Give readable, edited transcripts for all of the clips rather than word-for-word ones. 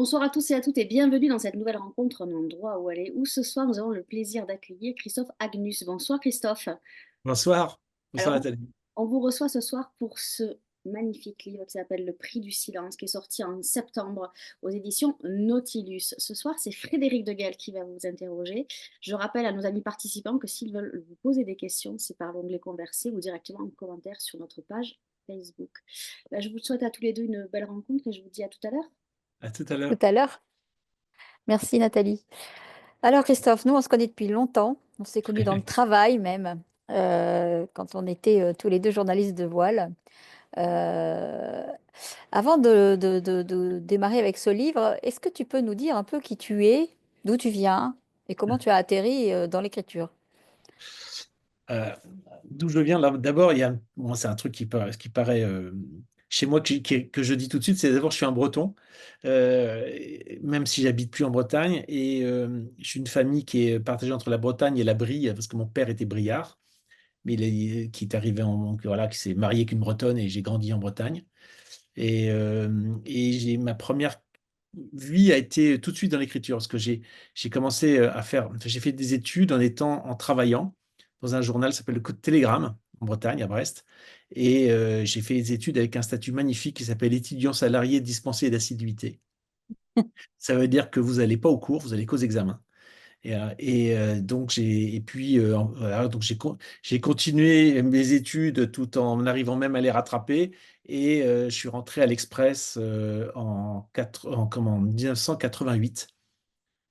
Bonsoir à tous et à toutes et bienvenue dans cette nouvelle rencontre Un endroit où aller. Où ce soir, nous avons le plaisir d'accueillir Christophe Agnus. Bonsoir Christophe. Bonsoir. Bonsoir Alors, Nathalie. on vous reçoit ce soir pour ce magnifique livre qui s'appelle Le Prix du silence, qui est sorti en septembre aux éditions Nautilus. Ce soir, c'est Frédéric Deguel qui va vous interroger. Je rappelle à nos amis participants que s'ils veulent vous poser des questions, c'est par l'onglet Converser ou directement en commentaire sur notre page Facebook. Je vous souhaite à tous les deux une belle rencontre et je vous dis à tout à l'heure. À tout à Tout l'heure. à l'heure. Merci Nathalie. Alors Christophe, nous on se connaît depuis longtemps. On s'est connus dans le travail même, quand on était tous les deux journalistes de voile. Euh, Avant de démarrer avec ce livre, est-ce que tu peux nous dire un peu qui tu es, d'où tu viens et comment tu as atterri dans l'écriture? Euh, D'où je viens, là, d'abord, bon, c'est un truc qui paraît chez moi que je dis tout de suite, c'est d'abord, je suis un Breton, même si j'habite plus en Bretagne, et je suis une famille qui est partagée entre la Bretagne et la Brie, parce que mon père était briard, mais qui est arrivé voilà, qui s'est marié avec une Bretonne, et j'ai grandi en Bretagne. Et ma première vie a été tout de suite dans l'écriture, parce que j'ai commencé à faire, enfin, j'ai fait des études en travaillant dans un journal qui s'appelle le Code Télégramme, en Bretagne, à Brest. Et j'ai fait des études avec un statut magnifique qui s'appelle étudiant salarié dispensé d'assiduité. Ça veut dire que vous n'allez pas au cours, vous allez qu'aux examens. Donc voilà, donc j'ai continué mes études tout en arrivant même à les rattraper, et je suis rentré à l'Express comment, en 1988.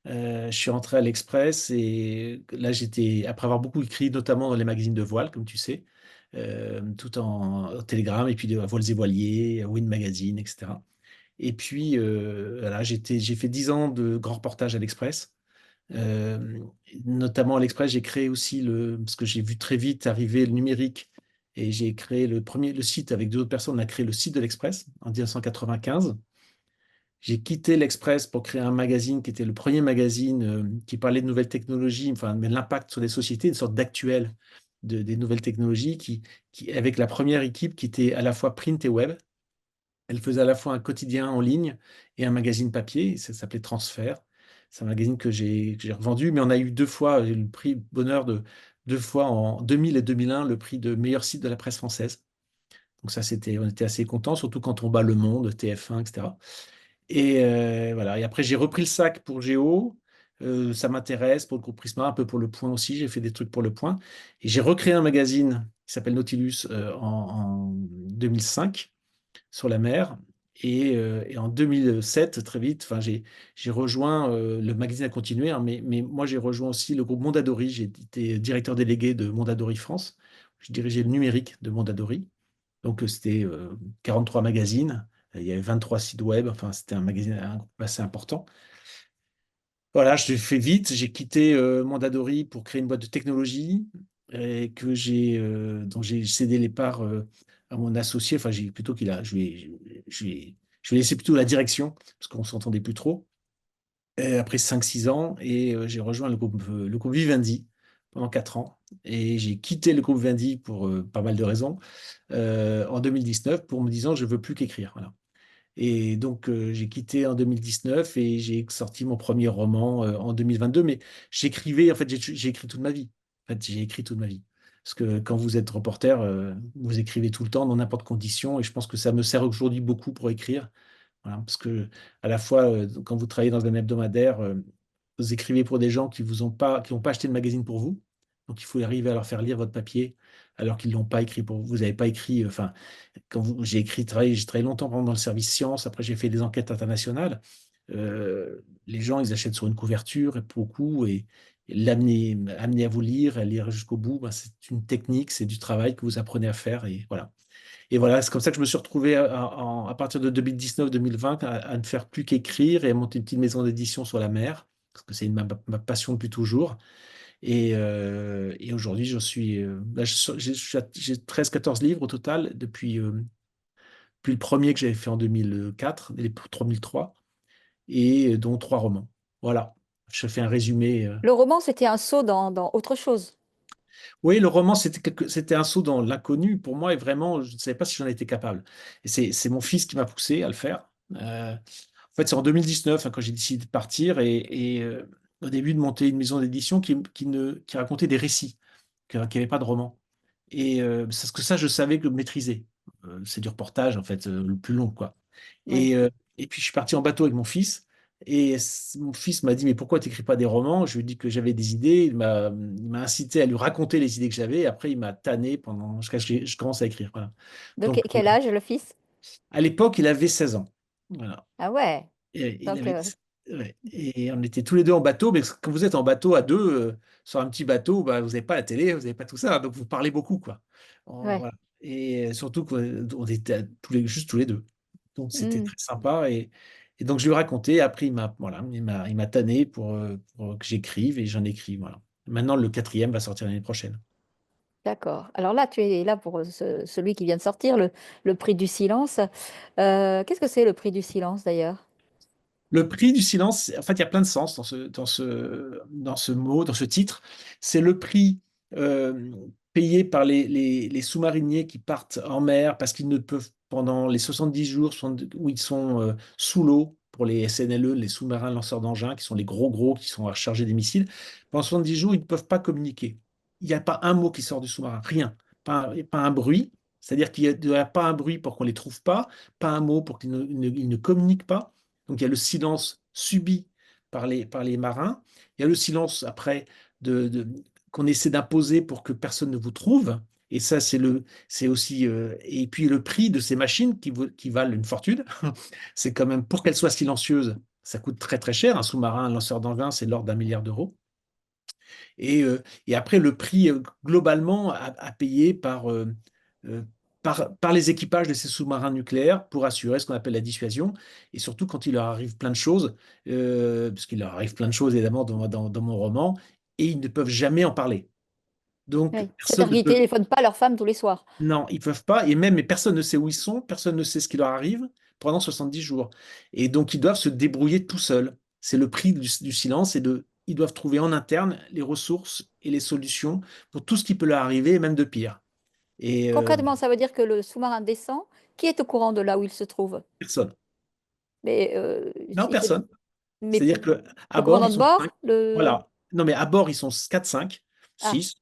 Je suis rentré à l'Express, et là j'étais, après avoir beaucoup écrit, notamment dans les magazines de voile, comme tu sais, tout en Télégramme, et puis de Voiles et Voiliers, Wind Magazine, etc. Et puis voilà, j'ai fait 10 ans de grands reportages à l'Express. Euh, Notamment à l'Express, j'ai créé aussi parce que j'ai vu très vite arriver le numérique, et j'ai créé le site avec deux autres personnes. On a créé le site de l'Express en 1995. J'ai quitté l'Express pour créer un magazine qui était le premier magazine qui parlait de nouvelles technologies, enfin, mais de l'impact sur les sociétés, une sorte d'actuel des nouvelles technologies, avec la première équipe qui était à la fois print et web. Elle faisait à la fois un quotidien en ligne et un magazine papier. Ça s'appelait Transfert. C'est un magazine que j'ai revendu, mais on a eu deux fois le prix bonheur de deux fois en 2000 et 2001 le prix de meilleur site de la presse française. Donc ça, on était assez contents, surtout quand on bat Le Monde, TF1, etc. Et voilà. Et après, j'ai repris le sac pour Géo. Ça m'intéresse pour le groupe Prisma, un peu pour Le Point aussi. J'ai fait des trucs pour Le Point. Et j'ai recréé un magazine qui s'appelle Nautilus en 2005 sur la mer. Et en 2007, très vite, enfin, j'ai rejoint, le magazine a continué, hein, mais moi j'ai rejoint aussi le groupe Mondadori. J'ai été directeur délégué de Mondadori France. Je dirigeais le numérique de Mondadori. Donc c'était 43 magazines. Il y avait 23 sites web. Enfin, c'était un groupe assez important. Voilà, je l'ai fait vite. J'ai quitté Mondadori pour créer une boîte de technologie, dont j'ai cédé les parts à mon associé. Enfin, j'ai plutôt qu'il a, je lui ai laissé plutôt la direction parce qu'on s'entendait plus trop. Et après 5 6 ans, et j'ai rejoint le groupe Vivendi pendant 4 ans. Et j'ai quitté le groupe Vivendi pour pas mal de raisons en 2019, pour me disant je veux plus qu'écrire. Voilà. Et donc, j'ai quitté en 2019, et j'ai sorti mon premier roman en 2022. Mais j'écrivais, en fait, j'ai écrit toute ma vie. En fait, j'ai écrit toute ma vie. Parce que quand vous êtes reporter, vous écrivez tout le temps, dans n'importe quelle condition. Et je pense que ça me sert aujourd'hui beaucoup pour écrire. Voilà, parce que à la fois, quand vous travaillez dans un hebdomadaire, vous écrivez pour des gens qui n'ont pas acheté le magazine pour vous. Donc, il faut arriver à leur faire lire votre papier alors qu'ils ne l'ont pas écrit pour vous. Vous n'avez pas écrit, enfin, j'ai travaillé longtemps pendant dans le service sciences. Après, j'ai fait des enquêtes internationales. Les gens, ils achètent sur une couverture, et beaucoup, et amener à vous lire, à lire jusqu'au bout, ben, c'est une technique, c'est du travail que vous apprenez à faire, et voilà. Et voilà, c'est comme ça que je me suis retrouvé à partir de 2019-2020 à ne faire plus qu'écrire et à monter une petite maison d'édition sur la mer, parce que c'est ma passion depuis toujours. Et aujourd'hui, là, j'ai 13-14 livres au total depuis le premier que j'avais fait en 2004, les 3003, et dont 3 romans. Voilà, je fais un résumé. Le roman, c'était un saut dans autre chose. Oui, le roman, c'était un saut dans l'inconnu pour moi, et vraiment, je ne savais pas si j'en étais capable. Et c'est mon fils qui m'a poussé à le faire. En fait, c'est en 2019 hein, quand j'ai décidé de partir et au début de monter une maison d'édition qui racontait des récits, qui n'avait pas de roman. Et parce que ça, je savais que maîtriser. C'est du reportage, en fait, le plus long, quoi. Oui. Et puis, je suis parti en bateau avec mon fils. Et mon fils m'a dit, mais pourquoi tu n'écris pas des romans? Je lui ai dit que j'avais des idées. Il m'a incité à lui raconter les idées que j'avais. Et après, il m'a tanné jusqu'à ce que je commence à écrire. Voilà. Donc, Quel âge le fils? à l'époque, il avait 16 ans. Voilà. Ah ouais. Et, il Donc, avait, ouais. Et on était tous les deux en bateau, mais quand vous êtes en bateau à deux, sur un petit bateau, bah, vous n'avez pas la télé, vous n'avez pas tout ça, donc vous parlez beaucoup, quoi. ouais. Voilà. Et surtout qu'on était juste tous les deux. Donc c'était Hmm. très sympa. Et donc je lui ai raconté, après voilà, il m'a tanné pour que j'écrive et j'en écris. Voilà. Maintenant, le quatrième va sortir l'année prochaine. D'accord. Alors là, tu es là pour celui qui vient de sortir, le prix du silence. Qu'est-ce que c'est le prix du silence d'ailleurs? Le prix du silence, en fait, il y a plein de sens dans ce mot, dans ce titre. C'est le prix euh, payé par les sous-mariniers qui partent en mer parce qu'ils ne peuvent, pendant les 70 jours où ils sont sous l'eau, pour les SNLE, les sous-marins lanceurs d'engins, qui sont les gros qui sont à charger des missiles, pendant 70 jours, ils ne peuvent pas communiquer. Il n'y a pas un mot qui sort du sous-marin, rien. Pas un bruit, c'est-à-dire qu'il n'y a pas un bruit pour qu'on ne les trouve pas un mot pour qu'ils ils ne communiquent pas. Donc il y a le silence subi par les marins. Il y a le silence après qu'on essaie d'imposer pour que personne ne vous trouve. Et ça, c'est aussi. Et puis le prix de ces machines qui valent une fortune, c'est quand même pour qu'elles soient silencieuses, ça coûte très très cher. Un sous-marin, un lanceur d'engins, c'est l'ordre d'1 milliard d'euros. Et après, le prix globalement à payer euh, par les équipages de ces sous-marins nucléaires pour assurer ce qu'on appelle la dissuasion. Et surtout quand il leur arrive plein de choses, parce qu'il leur arrive plein de choses évidemment dans mon roman, et ils ne peuvent jamais en parler. Donc Oui. personne C'est-à-dire ne qu'ils ne peut. téléphonent pas à leur femme tous les soirs. Non, ils peuvent pas. Et même, mais personne ne sait où ils sont, personne ne sait ce qui leur arrive pendant 70 jours. Et donc, ils doivent se débrouiller tout seuls. C'est le prix du silence ils doivent trouver en interne les ressources et les solutions pour tout ce qui peut leur arriver, et même de pire. Et Concrètement, ça veut dire que le sous-marin descend. Qui est au courant de là où il se trouve? personne. Mais, Non, personne. mais C'est-à-dire que à le bord, commandant ils de sont cinq. bord? Voilà. Non, mais à bord, ils sont 4, 5, Ah, 6.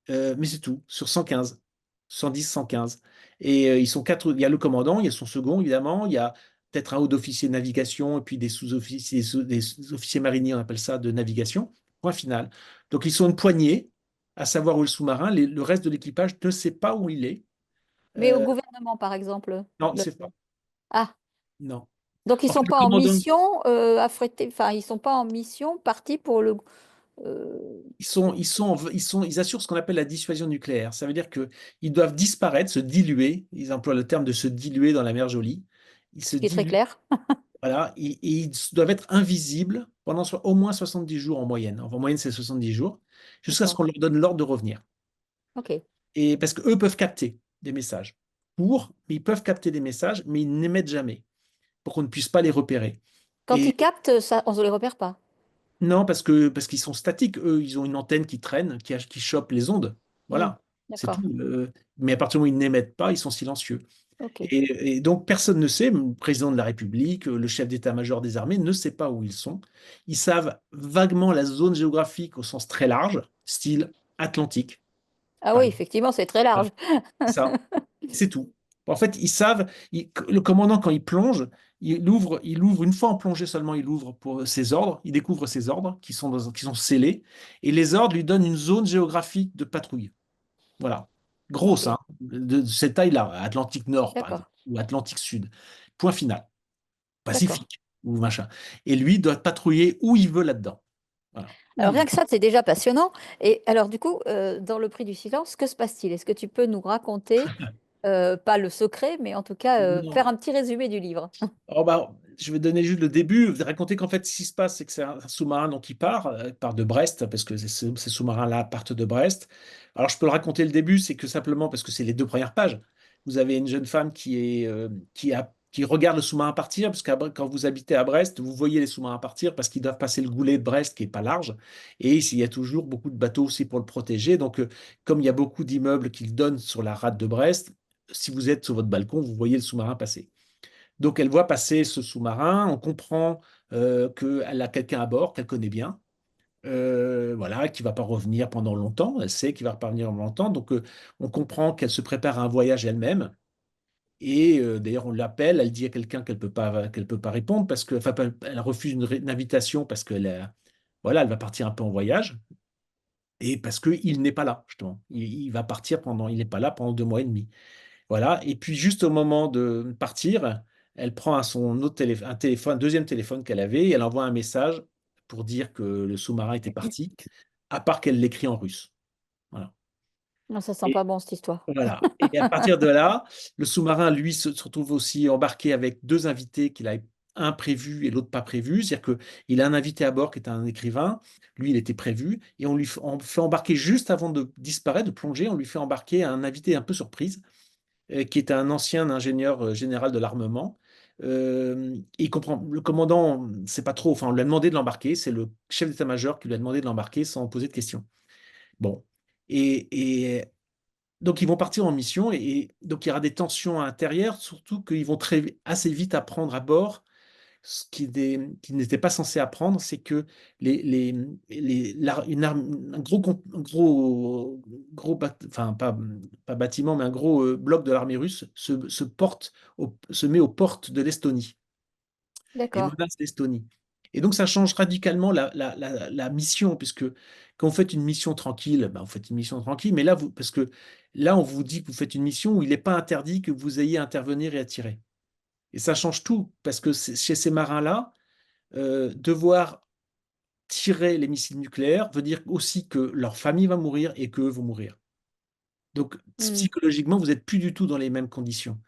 Mais c'est tout, sur 115, 110, 115. Et ils sont quatre. Il y a le commandant, il y a son second, évidemment, il y a peut-être un haut d'officier de navigation, et puis des sous-officiers, des officiers mariniers, on appelle ça, de navigation. Point final. Donc ils sont une poignée à savoir où est le sous-marin. Le reste de l'équipage ne sait pas où il est. mais au Euh, gouvernement, par exemple. non, il ne le- sait pas. Ah, Non. donc ils En fait, sont le pas en commandant, mission affrétés, enfin ils sont pas en mission partis pour le. euh, ils assurent ce qu'on appelle la dissuasion nucléaire. Ça veut dire qu'ils doivent disparaître, se diluer. Ils emploient le terme de se diluer dans la mer Jolie. Ils se ce qui est très diluent. clair. Voilà, et ils doivent être invisibles pendant au moins 70 jours en moyenne. Enfin, en moyenne, c'est 70 jours, jusqu'à ce D'accord. qu'on leur donne l'ordre de revenir. Ok. Et parce qu'eux peuvent capter des messages. Mais ils peuvent capter des messages, mais ils n'émettent jamais, pour qu'on ne puisse pas les repérer. Quand Et ils captent, ça, on ne les repère pas. non, parce qu'ils sont statiques, eux, ils ont une antenne qui traîne, qui chope les ondes. Hmm. Voilà, c'est D'accord. tout. Mais à partir du moment où ils n'émettent pas, ils sont silencieux. Ok. Et donc, personne ne sait, le président de la République, le chef d'état-major des armées ne sait pas où ils sont. Ils savent vaguement la zone géographique au sens très large, style Atlantique, Ah par oui, exemple. effectivement, c'est très large. C'est ça, c'est tout. En fait, ils savent, le commandant, quand il plonge, il ouvre une fois en plongée seulement, il ouvre pour ses ordres, il découvre ses ordres qui sont scellés, et les ordres lui donnent une zone géographique de patrouille. Voilà. Ok. Grosse, hein, de cette taille-là, Atlantique Nord, par D'accord. exemple, ou Atlantique Sud. Point final. D'accord. Pacifique, ou machin. Et lui doit patrouiller où il veut là-dedans. Voilà. Où Alors il rien veut. que ça, c'est déjà passionnant. Et alors du coup, dans le prix du silence, que se passe-t-il? Est-ce que tu peux nous raconter, pas le secret, mais en tout cas faire Non. un petit résumé du livre? Oh, bah, je vais donner juste le début. Je vais raconter qu'en fait, ce qui se passe, c'est que c'est un sous-marin donc, il part de Brest, parce que ces sous-marins-là partent de Brest. Alors, je peux le raconter le début, c'est que simplement parce que c'est les 2 premières pages. Vous avez une jeune femme qui regarde le sous-marin partir, parce que quand vous habitez à Brest, vous voyez les sous-marins partir parce qu'ils doivent passer le goulet de Brest qui est pas large. Et il y a toujours beaucoup de bateaux aussi pour le protéger. Donc, comme il y a beaucoup d'immeubles qui le donnent sur la rade de Brest, si vous êtes sur votre balcon, vous voyez le sous-marin passer. Donc, elle voit passer ce sous-marin, on comprend qu'elle a quelqu'un à bord qu'elle connaît bien, voilà, qui ne va pas revenir pendant longtemps, elle sait qu'il va pas revenir longtemps, donc on comprend qu'elle se prépare à un voyage elle-même, et d'ailleurs on l'appelle, elle dit à quelqu'un qu'elle peut pas répondre, parce que, enfin, elle refuse une invitation parce voilà, elle va partir un peu en voyage, et parce qu'il n'est pas là, justement. Il va partir il n'est pas là pendant 2 mois et demi. Voilà. Et puis, juste au moment de partir, elle prend son autre téléphone, un deuxième téléphone qu'elle avait, et elle envoie un message pour dire que le sous-marin était parti, à part qu'elle l'écrit en russe. Voilà. Non, ça sent Et pas bon cette histoire. voilà. Et à partir de là, le sous-marin, lui, se retrouve aussi embarqué avec deux invités qu'il a un prévu et l'autre pas prévu. C'est-à-dire qu'il a un invité à bord qui est un écrivain. Lui, il était prévu. Et on fait embarquer juste avant de disparaître, de plonger, on lui fait embarquer un invité un peu surprise, qui est un ancien ingénieur général de l'armement. Il comprend, le commandant, c'est pas trop, enfin, on lui a demandé de l'embarquer. C'est le chef d'état-major qui lui a demandé de l'embarquer sans poser de questions. Bon. Et donc, ils vont partir en mission, et donc il y aura des tensions intérieures, surtout qu'ils vont assez vite apprendre à bord ce qu'ils n'étaient pas censés apprendre, c'est que un enfin, pas bâtiment, mais un gros bloc de l'armée russe se met aux portes de l'Estonie et D'accord. menace l'Estonie. Et donc, ça change radicalement la mission, puisque quand vous faites une mission tranquille, ben, vous faites une mission tranquille, mais là, parce que là, on vous dit que vous faites une mission où il n'est pas interdit que vous ayez à intervenir et à tirer. Et ça change tout, parce que chez ces marins-là, devoir tirer les missiles nucléaires veut dire aussi que leur famille va mourir et qu'eux vont mourir. Donc, Hmm. psychologiquement, vous n'êtes plus du tout dans les mêmes conditions.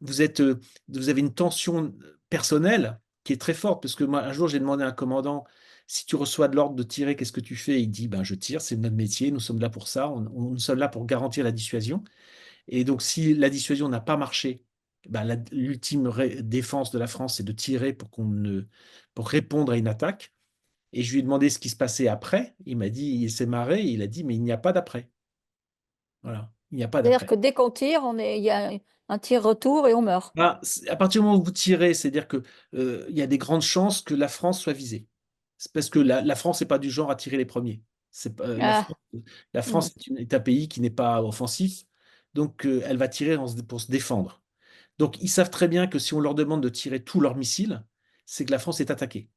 Vous êtes, vous avez une tension personnelle qui est très forte, parce que moi, un jour, j'ai demandé à un commandant, si tu reçois de l'ordre de tirer, qu'est-ce que tu fais? Il dit, ben, je tire, c'est notre métier, nous sommes là pour ça, nous sommes là pour garantir la dissuasion. Et donc, si la dissuasion n'a pas marché, ben, l'ultime défense de la France, c'est de tirer pour répondre à une attaque. Et je lui ai demandé ce qui se passait après. Il m'a dit, il s'est marré, il a dit, mais il n'y a pas d'après. Voilà, il n'y a pas C'est-à-dire d'après. que dès qu'on tire, il y a un tir-retour et on meurt. Ben, à partir du moment où vous tirez, c'est-à-dire que il y a des grandes chances que la France soit visée. C'est parce que la France n'est pas du genre à tirer les premiers. C'est pas- Ah, la hmm. France est un pays qui n'est pas offensif, donc elle va tirer pour se défendre. Donc ils savent très bien que si on leur demande de tirer tous leurs missiles, c'est que la France est attaquée.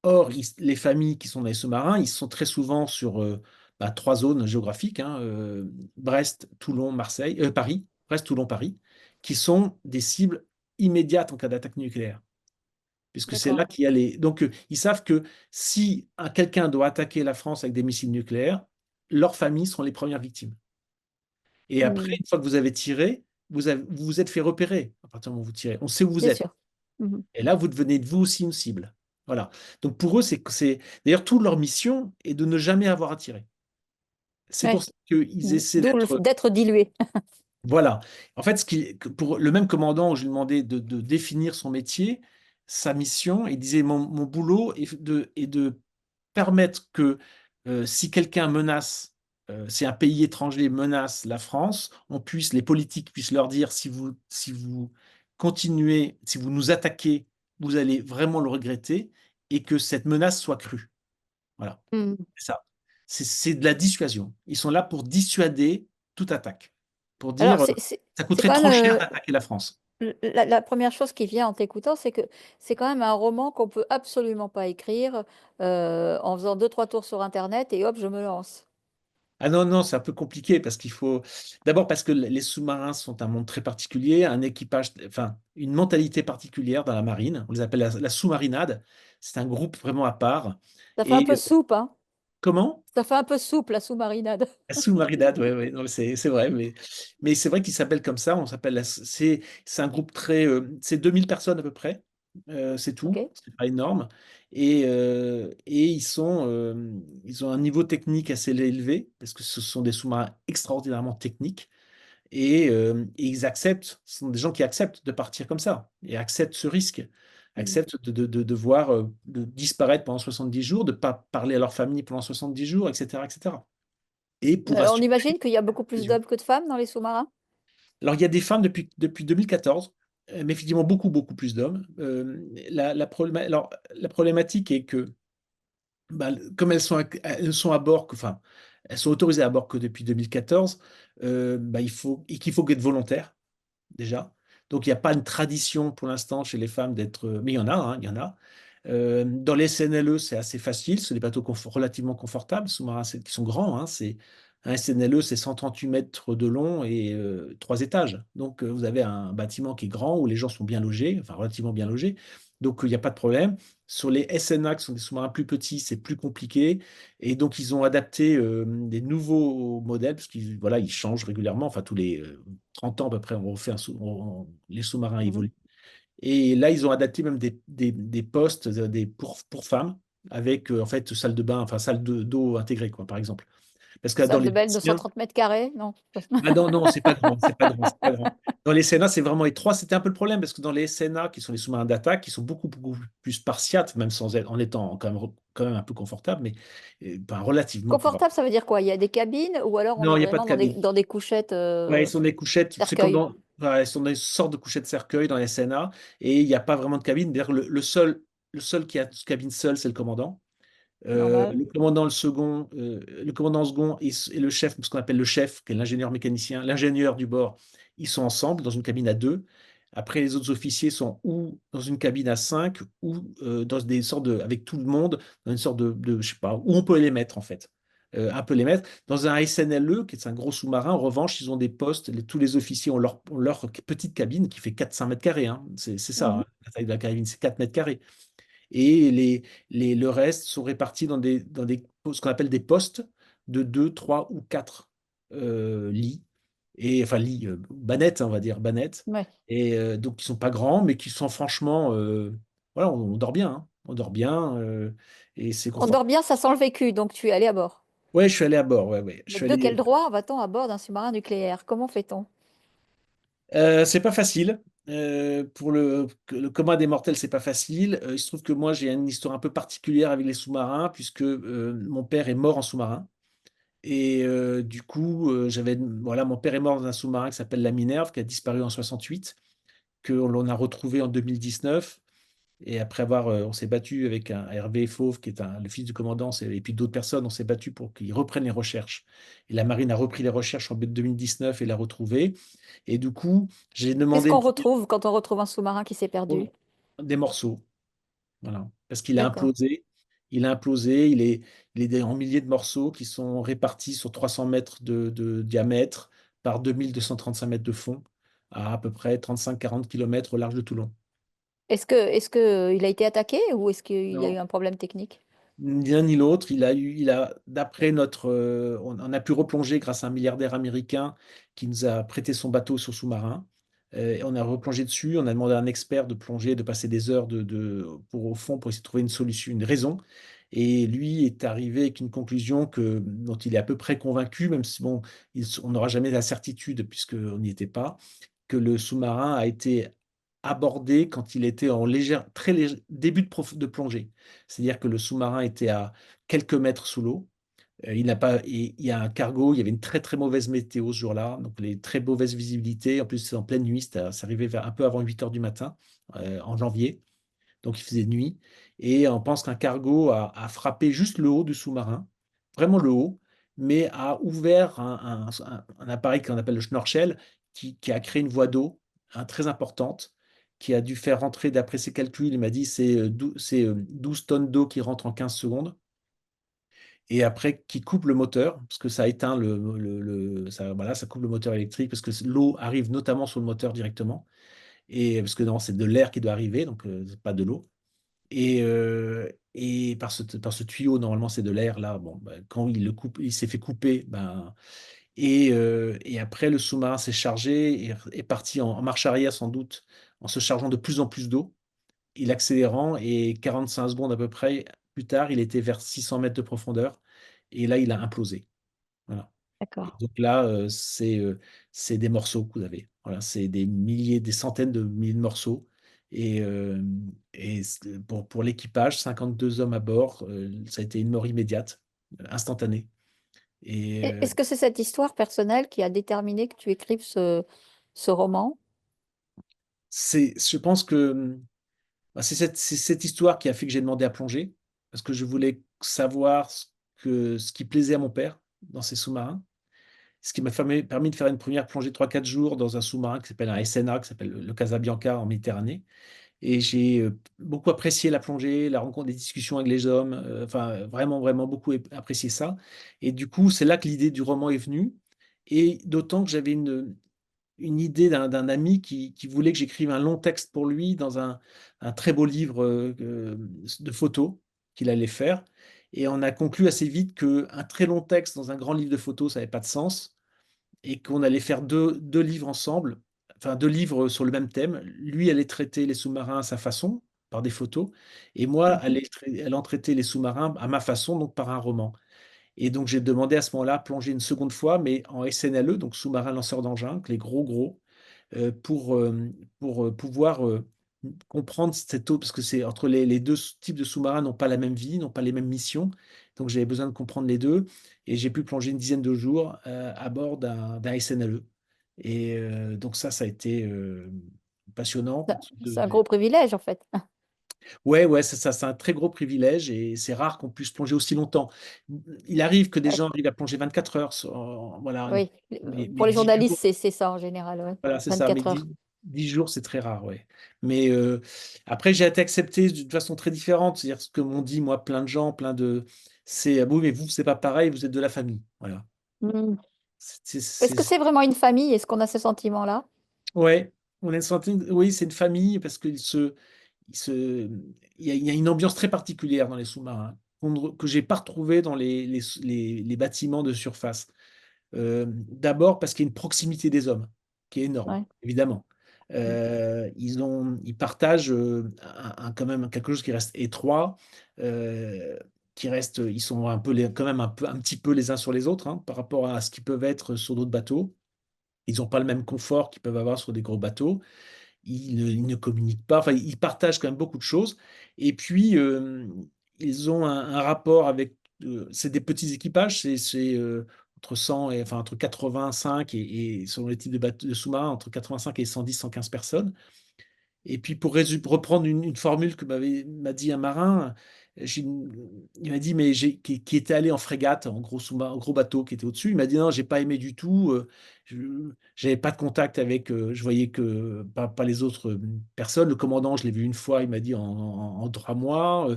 Or, les familles qui sont dans les sous-marins, ils sont très souvent sur trois zones géographiques, hein, Brest, Toulon, Paris, Brest, Toulon, Paris, qui sont des cibles immédiates en cas d'attaque nucléaire. Puisque c'est là D'accord. qu'il y a les. Donc, ils savent que si quelqu'un doit attaquer la France avec des missiles nucléaires, leurs familles seront les premières victimes. Et après, Hmm. une fois que vous avez tiré, vous vous êtes fait repérer à partir du moment où vous tirez. On sait où vous C'est êtes. sûr. Mhm. Et là, vous devenez vous aussi une cible. Voilà. Donc pour eux, d'ailleurs toute leur mission est de ne jamais avoir à tirer. C'est pour Ouais. ça qu'ils essaient D'où d'être. d'être dilué. Voilà. En fait, pour le même commandant, où je lui demandais de définir son métier, sa mission, il disait mon boulot est de permettre que si quelqu'un menace, si un pays étranger menace la France, les politiques puissent leur dire si vous continuez, si vous nous attaquez, vous allez vraiment le regretter, et que cette menace soit crue. Voilà, Hmm. c'est ça. C'est de la dissuasion. Ils sont là pour dissuader toute attaque, pour Alors, dire ça c'est coûterait quand trop cher même d'attaquer la France. la première chose qui vient en t'écoutant, c'est que c'est quand même un roman qu'on peut absolument pas écrire en faisant deux, trois tours sur Internet et hop, je me lance. Ah non, non, c'est un peu compliqué parce qu'il faut. D'abord parce que les sous-marins sont un monde très particulier, un équipage, enfin, une mentalité particulière dans la marine. On les appelle la sous-marinade. C'est un groupe vraiment à part. Ça fait un Et peu soupe, hein? comment? Ça fait un peu soupe, la sous-marinade. La sous-marinade, oui, oui, non, c'est vrai, mais c'est vrai qu'ils s'appellent comme ça. On s'appelle c'est un groupe c'est 2000 personnes à peu près. C'est Ok. tout, c'est pas énorme. Et ils ont un niveau technique assez élevé parce que ce sont des sous-marins extraordinairement techniques. Et ils acceptent, ce sont des gens qui acceptent de partir comme ça et acceptent ce risque, Hmm. acceptent de devoir de disparaître pendant 70 jours, de ne pas parler à leur famille pendant 70 jours, etc., etc. Et pour On assurer imagine qu'il y a beaucoup plus l'invasion. d'hommes que de femmes dans les sous-marins? Alors, il y a des femmes depuis 2014. mais effectivement beaucoup, beaucoup plus d'hommes. Alors, la problématique est que, bah, comme elles sont à bord, enfin, elles sont autorisées à bord que depuis 2014, bah, qu'il faut être volontaire déjà. Donc, il n'y a pas une tradition pour l'instant chez les femmes d'être. Mais il y en a, hein, il y en a. Dans les SNLE, c'est assez facile. C'est des bateaux relativement confortables, sous-marins qui sont grands. Hein. Un SNLE, c'est 138 mètres de long et 3 étages. Donc, vous avez un bâtiment qui est grand où les gens sont bien logés, enfin relativement bien logés. Donc, il n'y a pas de problème. Sur les SNA, qui sont des sous-marins plus petits, c'est plus compliqué. Et donc, ils ont adapté des nouveaux modèles, parce qu'ils voilà, ils changent régulièrement. Enfin, tous les 30 ans à peu près, on refait les sous-marins Mhm. évoluent. Et là, ils ont adapté même des postes pour femmes, avec en fait salle de bain, enfin d'eau intégrée, quoi, par exemple. Parce que dans Salle les de bain de anciens, 130 mètres carrés? Non. ah non, non, c'est pas grand, c'est pas grand, c'est pas grand. Dans les SNA, c'est vraiment étroit. C'était un peu le problème parce que dans les SNA, qui sont les sous-marins d'attaque, qui sont beaucoup, beaucoup plus spartiates, même en étant quand même un peu confortable, mais ben, relativement confortable. Confortable, ça veut dire quoi? Il y a des cabines ou alors on Non, est il n'y a pas de vraiment cabine. dans des couchettes Ouais, ils sont des couchettes, c'est comme cercueil? dans, ouais, ils sont des sortes de couchettes cercueil dans les SNA, et il n'y a pas vraiment de cabine. D'ailleurs, le seul qui a une cabine seul, c'est le commandant. Normal. Le commandant second et le chef, ce qu'on appelle le chef, qui est l'ingénieur mécanicien, l'ingénieur du bord, ils sont ensemble dans une cabine à deux. Après, les autres officiers sont ou dans une cabine à cinq, ou dans des sortes avec tout le monde, dans une sorte je sais pas, où on peut les mettre en fait. Un peu les mettre. Dans un SNLE, qui est un gros sous-marin, en revanche, ils ont des postes, tous les officiers ont leur petite cabine qui fait 4-5 mètres carrés. Hein. C'est ça, Mhm. hein, la taille de la cabine, c'est 4 mètres carrés. Et le reste sont répartis ce qu'on appelle des postes de 2, 3 ou 4 lits. Et, enfin, lits, bannettes, on va dire, bannettes. Ouais. Et donc, qui sont pas grands, mais qui sont franchement. Voilà, on dort bien. Hein. On dort bien et c'est On dort confortable. bien, ça sent le vécu, donc tu es allé à bord. Ouais, je suis allé à bord. Ouais, ouais. Je Mais suis de allé. quel droit va-t-on à bord d'un sous-marin nucléaire? Comment fait-on? C'est pas facile. Pour le commun des mortels, c'est pas facile. Il se trouve que moi, j'ai une histoire un peu particulière avec les sous-marins, puisque mon père est mort en sous-marin. Et du coup, voilà, mon père est mort dans un sous-marin qui s'appelle la Minerve, qui a disparu en 68, que l'on a retrouvé en 2019. Et après on s'est battu avec un Hervé Fauve, qui est le fils du commandant, et puis d'autres personnes, on s'est battu pour qu'ils reprennent les recherches. Et la marine a repris les recherches en 2019 et l'a retrouvé. Et du coup, j'ai Qu'est-ce demandé qu'on retrouve quand on retrouve un sous-marin qui s'est perdu? des morceaux. Voilà. Parce qu'il a D'accord. implosé. Il a implosé. Il est en milliers de morceaux qui sont répartis sur 300 mètres de diamètre par 2235 mètres de fond, à peu près 35-40 km au large de Toulon. Est-ce que il a été attaqué ou est-ce qu'il y a eu Non, un problème technique? ni l'un ni l'autre. D'après on a pu replonger grâce à un milliardaire américain qui nous a prêté son bateau sur sous-marin. Et on a replongé dessus. On a demandé à un expert de plonger, de passer des heures au fond pour essayer de trouver une solution, une raison. Et lui est arrivé avec une conclusion dont il est à peu près convaincu, même si bon, on n'aura jamais la certitude puisqu'on n'y était pas, que le sous-marin a été abordé quand il était en très léger début de plongée. C'est-à-dire que le sous-marin était à quelques mètres sous l'eau. Il y a un cargo, il y avait une très très mauvaise météo ce jour-là, donc les très mauvaises visibilités. En plus, c'est en pleine nuit, c'est arrivé un peu avant 8 heures du matin, en janvier, donc il faisait nuit. Et on pense qu'un cargo a frappé juste le haut du sous-marin, vraiment le haut, mais a ouvert un appareil qu'on appelle le schnorchel, qui a créé une voie d'eau très importante, qui a dû faire rentrer, d'après ses calculs, il m'a dit, c'est 12 tonnes d'eau qui rentrent en 15 secondes et après qui coupe le moteur, parce que ça éteint voilà, ça coupe le moteur électrique, parce que l'eau arrive notamment sur le moteur directement, et parce que non, c'est de l'air qui doit arriver, donc c'est pas de l'eau. Et par ce tuyau, normalement, c'est de l'air, là, bon, ben, quand il le coupe, il s'est fait couper, ben, et après, le sous-marin s'est chargé et est parti en marche arrière, sans doute, en se chargeant de plus en plus d'eau, il accélérant, et 45 secondes à peu près plus tard, il était vers 600 mètres de profondeur, et là, il a implosé. Voilà. Et D'accord. donc là, c'est des morceaux que vous avez. Voilà, c'est des milliers, des centaines de milliers de morceaux. Et, pour l'équipage, 52 hommes à bord, ça a été une mort immédiate, instantanée. Et Est-ce que c'est cette histoire personnelle qui a déterminé que tu écrives ce roman? je pense que bah, c'est cette histoire qui a fait que j'ai demandé à plonger, parce que je voulais savoir ce qui plaisait à mon père dans ces sous-marins. Ce qui m'a permis de faire une première plongée de 3-4 jours dans un sous-marin qui s'appelle un SNA, qui s'appelle le Casabianca en Méditerranée. Et j'ai beaucoup apprécié la plongée, la rencontre, les discussions avec les hommes, enfin vraiment, vraiment beaucoup apprécié ça. Et du coup, c'est là que l'idée du roman est venue. Et d'autant que j'avais une idée d'un ami qui voulait que j'écrive un long texte pour lui dans un très beau livre de photos qu'il allait faire. Et on a conclu assez vite qu'un très long texte dans un grand livre de photos, ça n'avait pas de sens et qu'on allait faire deux livres ensemble, enfin 2 livres sur le même thème. Lui allait traiter les sous-marins à sa façon, par des photos, et moi Mhm. allant traiter les sous-marins à ma façon, donc par un roman. Et donc j'ai demandé à ce moment-là plonger une seconde fois, mais en SNLE, donc sous-marin lanceur d'engins, les gros, euh, pour, euh, pour pouvoir comprendre cette eau, parce que c'est entre les deux types de sous-marins n'ont pas la même vie, n'ont pas les mêmes missions. Donc j'avais besoin de comprendre les deux. Et j'ai pu plonger une dizaine de jours à bord d'un SNLE. Et donc ça a été passionnant. C'est un gros privilège, en fait. Ouais, ouais, c'est ça, c'est un très gros privilège et c'est rare qu'on puisse plonger aussi longtemps. Il arrive que des Ouais. gens arrivent à plonger 24 heures, voilà, Oui, mais pour les 10 journalistes, jours, c'est ça en général, ouais. voilà, c'est ça, mais 24 10, heures. 10 jours, c'est très rare, ouais. Mais après, j'ai été accepté d'une façon très différente, c'est-à-dire ce que m'ont dit, moi, plein de gens, c'est, ah oui, mais vous, c'est pas pareil, vous êtes de la famille, voilà. Mm. C'est, Est-ce que c'est- c'est vraiment une famille? Est-ce qu'on a ce sentiment-là? Ouais, on a une certaine, oui, c'est une famille parce il se, il y a une ambiance très particulière dans les sous-marins que j'ai pas retrouvée dans les bâtiments de surface. D'abord parce qu'il y a une proximité des hommes qui est énorme, Ouais. évidemment. Mm. Ils partagent quand même quelque chose qui reste étroit, ils sont un peu quand même un petit peu les uns sur les autres, hein, par rapport à ce qu'ils peuvent être sur d'autres bateaux. Ils n'ont pas le même confort qu'ils peuvent avoir sur des gros bateaux. Ils ne communiquent pas. Enfin, ils partagent quand même beaucoup de choses. Et puis, ils ont un rapport avec. C'est des petits équipages. Entre 100 et enfin entre 85 et selon les types de sous-marins, entre 85 et 110, 115 personnes. Et puis pour reprendre une formule que m'a dit un marin, j'ai il m'a dit, mais qui était allé en frégate, en gros, en gros bateau qui était au-dessus, il m'a dit non, j'ai pas aimé du tout, j'avais pas de contact avec, je voyais que pas les autres personnes, le commandant, je l'ai vu une fois, il m'a dit en 3 mois,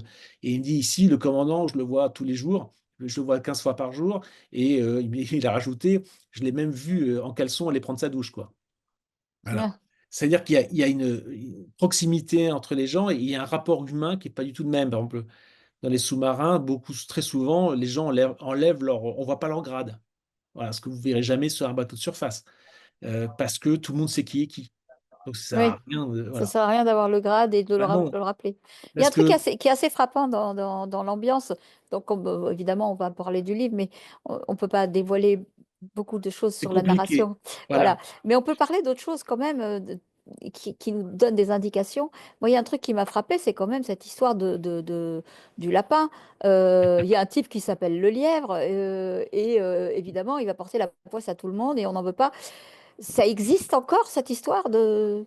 et il me dit ici, le commandant, je le vois tous les jours, je le vois 15 fois par jour, et il a rajouté, je l'ai même vu en caleçon aller prendre sa douche, quoi. Voilà. Ah, C'est-à-dire qu'il y a une proximité entre les gens et il y a un rapport humain qui n'est pas du tout le même. Par exemple, dans les sous-marins, très souvent, les gens on voit pas leur grade. Voilà, ce que vous verrez jamais sur un bateau de surface, parce que tout le monde sait qui est qui. Donc ça sert oui, à rien. ça Voilà. sert à rien d'avoir le grade et de Ben le non, rappeler. Il y a un parce truc que qui est assez frappant dans l'ambiance. Donc, évidemment, on va parler du livre, mais on ne peut pas dévoiler beaucoup de choses c'est sur la compliqué. narration. Voilà. Voilà. Mais on peut parler d'autres choses quand même qui nous donnent des indications. Moi, il y a un truc qui m'a frappé, c'est quand même cette histoire du lapin. Il y a un type qui s'appelle le lièvre et évidemment, il va porter la poisse à tout le monde et on n'en veut pas. Ça existe encore, cette histoire de...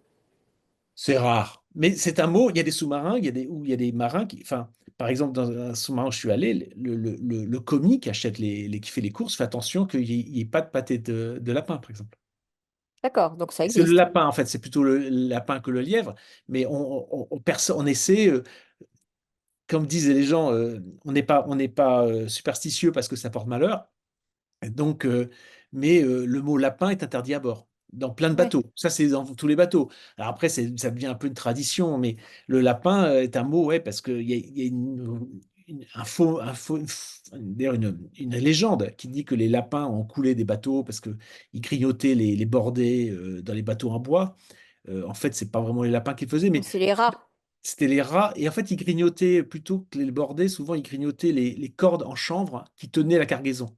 C'est rare. Mais c'est un mot, il y a des sous-marins, où il y a des marins enfin, par exemple, dans un sous-marin où je suis allé, le commis qui achète qui fait les courses fait attention qu'il n'y ait pas de pâté de lapin, par exemple. D'accord, donc ça C'est le existe. lapin, en fait, c'est plutôt le lapin que le lièvre, mais on essaie, comme disaient les gens, on n'est pas superstitieux parce que ça porte malheur, donc, mais le mot lapin est interdit à bord, dans plein de Oui. bateaux. Ça, c'est dans tous les bateaux. Alors après, ça devient un peu une tradition, mais le lapin est un mot, ouais, parce qu'il y a d'ailleurs une légende qui dit que les lapins ont coulé des bateaux parce qu'ils grignotaient les bordées dans les bateaux en bois. En fait, c'est pas vraiment les lapins qui le faisaient, mais Donc c'est les rats. c'était les rats. Et en fait, ils grignotaient plutôt que les bordées, souvent, ils grignotaient les cordes en chanvre qui tenaient la cargaison.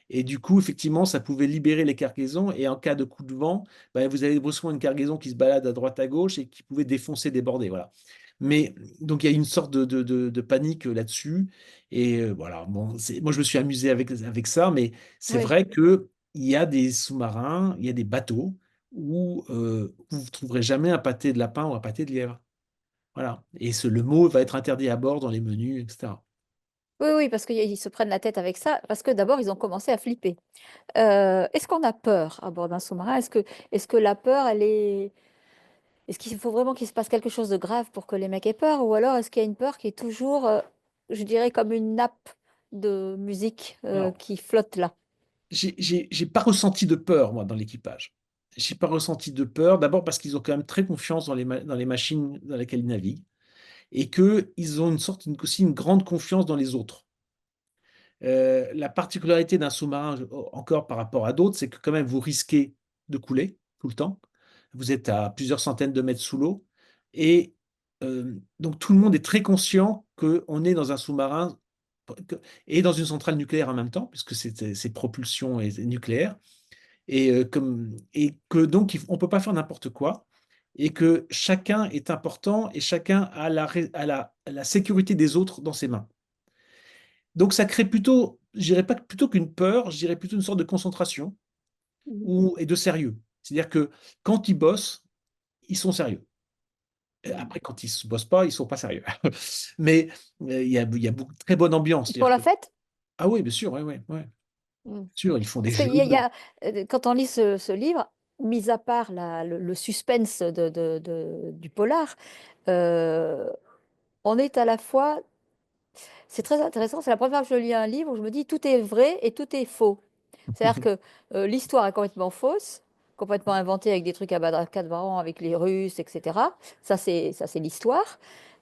Et du coup, effectivement, ça pouvait libérer les cargaisons. Et en cas de coup de vent, bah, vous avez brusquement une cargaison qui se balade à droite à gauche et qui pouvait défoncer des bordées. Voilà. Mais donc, il y a une sorte de panique là-dessus. Et voilà. Bon, moi, je me suis amusé avec ça. Mais c'est Oui. vrai qu'il y a des sous-marins, il y a des bateaux où vous ne trouverez jamais un pâté de lapin ou un pâté de lièvre. Voilà. Et le mot va être interdit à bord dans les menus, etc. Oui, oui, parce qu'ils se prennent la tête avec ça, parce que d'abord, ils ont commencé à flipper. Est-ce qu'on a peur à bord d'un sous-marin? Est-ce que la peur, elle est... Est-ce qu'il faut vraiment qu'il se passe quelque chose de grave pour que les mecs aient peur? Ou alors est-ce qu'il y a une peur qui est toujours, je dirais, comme une nappe de musique Alors, qui flotte là? j'ai pas ressenti de peur, moi, dans l'équipage. J'ai pas ressenti de peur, d'abord parce qu'ils ont quand même très confiance dans les machines dans lesquelles ils naviguent, et qu'ils ont aussi une grande confiance dans les autres. La particularité d'un sous-marin, encore par rapport à d'autres, c'est que quand même vous risquez de couler tout le temps. Vous êtes à plusieurs centaines de mètres sous l'eau, et donc tout le monde est très conscient qu'on est dans un sous-marin et dans une centrale nucléaire en même temps, puisque c'est propulsion et nucléaire, et que donc on ne peut pas faire n'importe quoi, et que chacun est important et chacun a la sécurité des autres dans ses mains. Donc ça crée plutôt, je dirais pas plutôt qu'une peur, je dirais plutôt une sorte de concentration Mhm. et de sérieux. C'est-à-dire que quand ils bossent, ils sont sérieux. Et Mhm. après, quand ils ne bossent pas, ils ne sont pas sérieux. Mais il y a beaucoup de très bonne ambiance. Pour C'est-à-dire la que, fête? ah oui, bien sûr, ouais, ouais, ouais. Bien Mhm. sûr, ils font des Parce qu'il jeux. quand on lit ce livre, mis à part le suspense du polar, euh, on est à la fois. C'est très intéressant, c'est la première fois que je lis un livre où je me dis tout est vrai et tout est faux. C'est-à-dire que l'histoire est complètement fausse, complètement inventée avec des trucs à badrakadvaran avec les Russes, etc. Ça c'est l'histoire.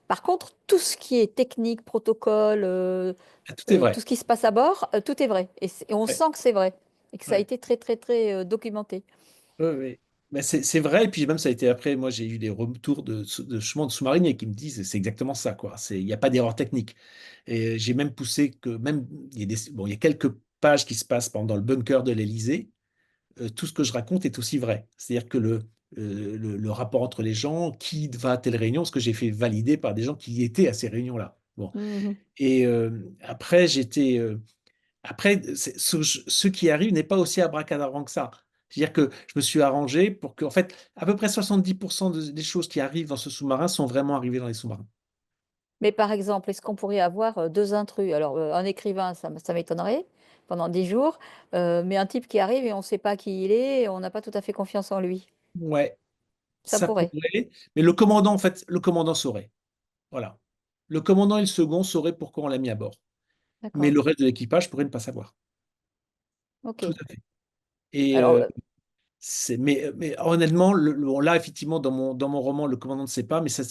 Par contre, tout ce qui est technique, protocole, Ah, tout est tout vrai. ce qui se passe à bord, tout est vrai. Et on Ouais, sent que c'est vrai et que ça a ouais. été très, très, très documenté. Ouais, ouais. Mais c'est vrai, et puis même ça a été après, moi j'ai eu des retours de sous-mariniers qui me disent c'est exactement ça, quoi. Il n'y a pas d'erreur technique. Et j'ai même poussé que même, bon, il y a quelques pages qui se passent pendant le bunker de l'Élysée, tout ce que je raconte est aussi vrai. C'est-à-dire que le rapport entre les gens, qui va à telle réunion, ce que j'ai fait valider par des gens qui étaient à ces réunions-là. Bon. Mhm. Et après, ce qui arrive n'est pas aussi abracadabrant que ça. C'est-à-dire que je me suis arrangé pour que, en fait, à peu près 70% des choses qui arrivent dans ce sous-marin sont vraiment arrivées dans les sous-marins. Mais par exemple, est-ce qu'on pourrait avoir deux intrus? Alors, un écrivain, ça m'étonnerait pendant 10 jours, mais un type qui arrive et on ne sait pas qui il est, et on n'a pas tout à fait confiance en lui. Ouais, Ça ça pourrait. pourrait, mais le commandant, en fait, le commandant saurait. Voilà. Le commandant et le second sauraient pourquoi on l'a mis à bord. Mais D'accord. le reste de l'équipage pourrait ne pas savoir. Ok. Tout à fait. Et Alors, mais honnêtement, bon, là, effectivement, dans mon roman, le commandant ne sait pas, mais ça,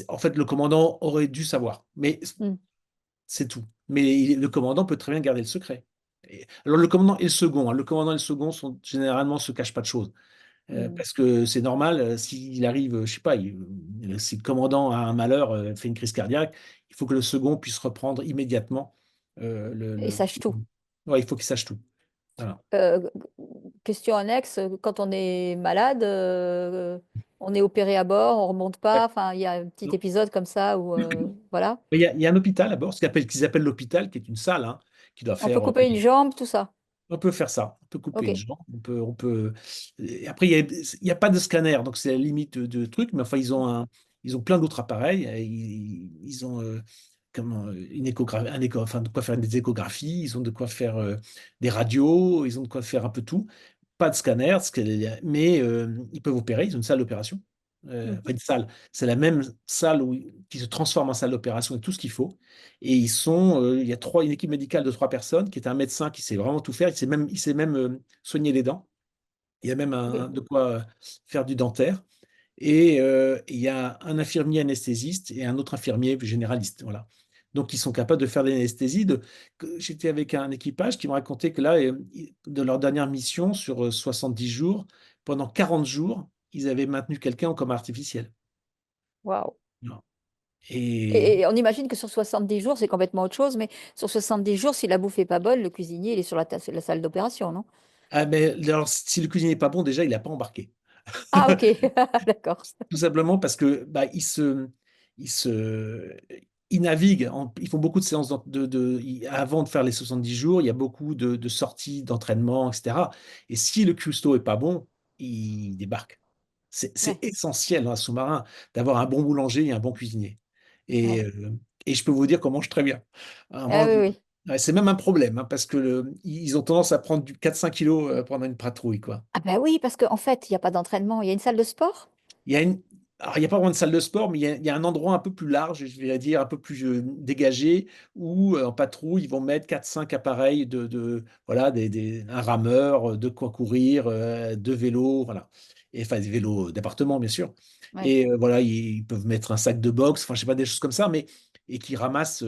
en fait, le commandant aurait dû savoir. Mais hmm, c'est tout. Mais le commandant peut très bien garder le secret. Alors, le commandant et le second, hein, le commandant et le second généralement se cachent pas de choses. hmm. Parce que c'est normal, s'il arrive, je sais pas, si le commandant a un malheur, fait une crise cardiaque, il faut que le second puisse reprendre immédiatement. Il sache tout. Ouais, il faut qu'il sache tout. Voilà. Euh, Question annexe, quand on est malade, on est opéré à bord, on remonte Ouais. pas. Enfin, il y a un petit Non. épisode comme ça où, voilà. Il y a un hôpital à bord, qu'ils appellent l'hôpital, qui est une salle, hein, qui doit On peut faire. couper une jambe, tout ça. On peut faire ça. On peut couper Ok. une jambe. Et après, il y a pas de scanner, donc c'est la limite de truc. Mais enfin, ils ont plein d'autres appareils. Et ils ont une échographie, enfin, de quoi faire des échographies. Ils ont de quoi faire des radios. Ils ont de quoi faire un peu tout. Pas de scanner, mais ils peuvent opérer. Ils ont une salle d'opération. Enfin, Mhm. une salle. C'est la même salle qui se transforme en salle d'opération avec tout ce qu'il faut. Et il y a une équipe médicale de 3 personnes, qui est un médecin qui sait vraiment tout faire. Il sait même soigner les dents. Il y a même Ok. de quoi faire du dentaire. Et il y a un infirmier anesthésiste et un autre infirmier généraliste. Voilà. Donc, ils sont capables de faire de l'anesthésie. J'étais avec un équipage qui me racontait que là, de leur dernière mission sur 70 jours, pendant 40 jours, ils avaient maintenu quelqu'un en coma artificiel. Waouh. Voilà. Et Et on imagine que sur 70 jours, c'est complètement autre chose, mais sur 70 jours, si la bouffe est pas bonne, le cuisinier, il est sur la salle d'opération, non? mais alors, si le cuisinier n'est pas bon, déjà, il n'a pas embarqué. Ah, ok, d'accord. Tout simplement parce que ils se, ils naviguent, ils font beaucoup de séances avant de faire les 70 jours, il y a beaucoup de sorties, d'entraînement, etc. Et si le cuistot est pas bon, il débarque. C'est Ouais, essentiel dans un sous-marin d'avoir un bon boulanger et un bon cuisinier. Et, ouais. euh, et je peux vous dire qu'on mange très bien. Ah oui, oui. Ouais, c'est même un problème, hein, parce que ils ont tendance à prendre du 4-5 kilos pendant une patrouille, quoi. Ah ben oui, parce qu'en fait, il n'y a pas d'entraînement. Il y a une salle de sport? Il y a une... Alors, il n'y a pas vraiment de salle de sport, mais il y a un endroit un peu plus large, je vais dire un peu plus dégagé, où en patrouille, ils vont mettre 4-5 appareils voilà, un rameur, de quoi courir, deux vélos, voilà. Et, enfin, des vélos d'appartement, bien sûr. Ouais, Et voilà, ils peuvent mettre un sac de boxe, enfin, je sais pas, des choses comme ça, mais et qui ramassent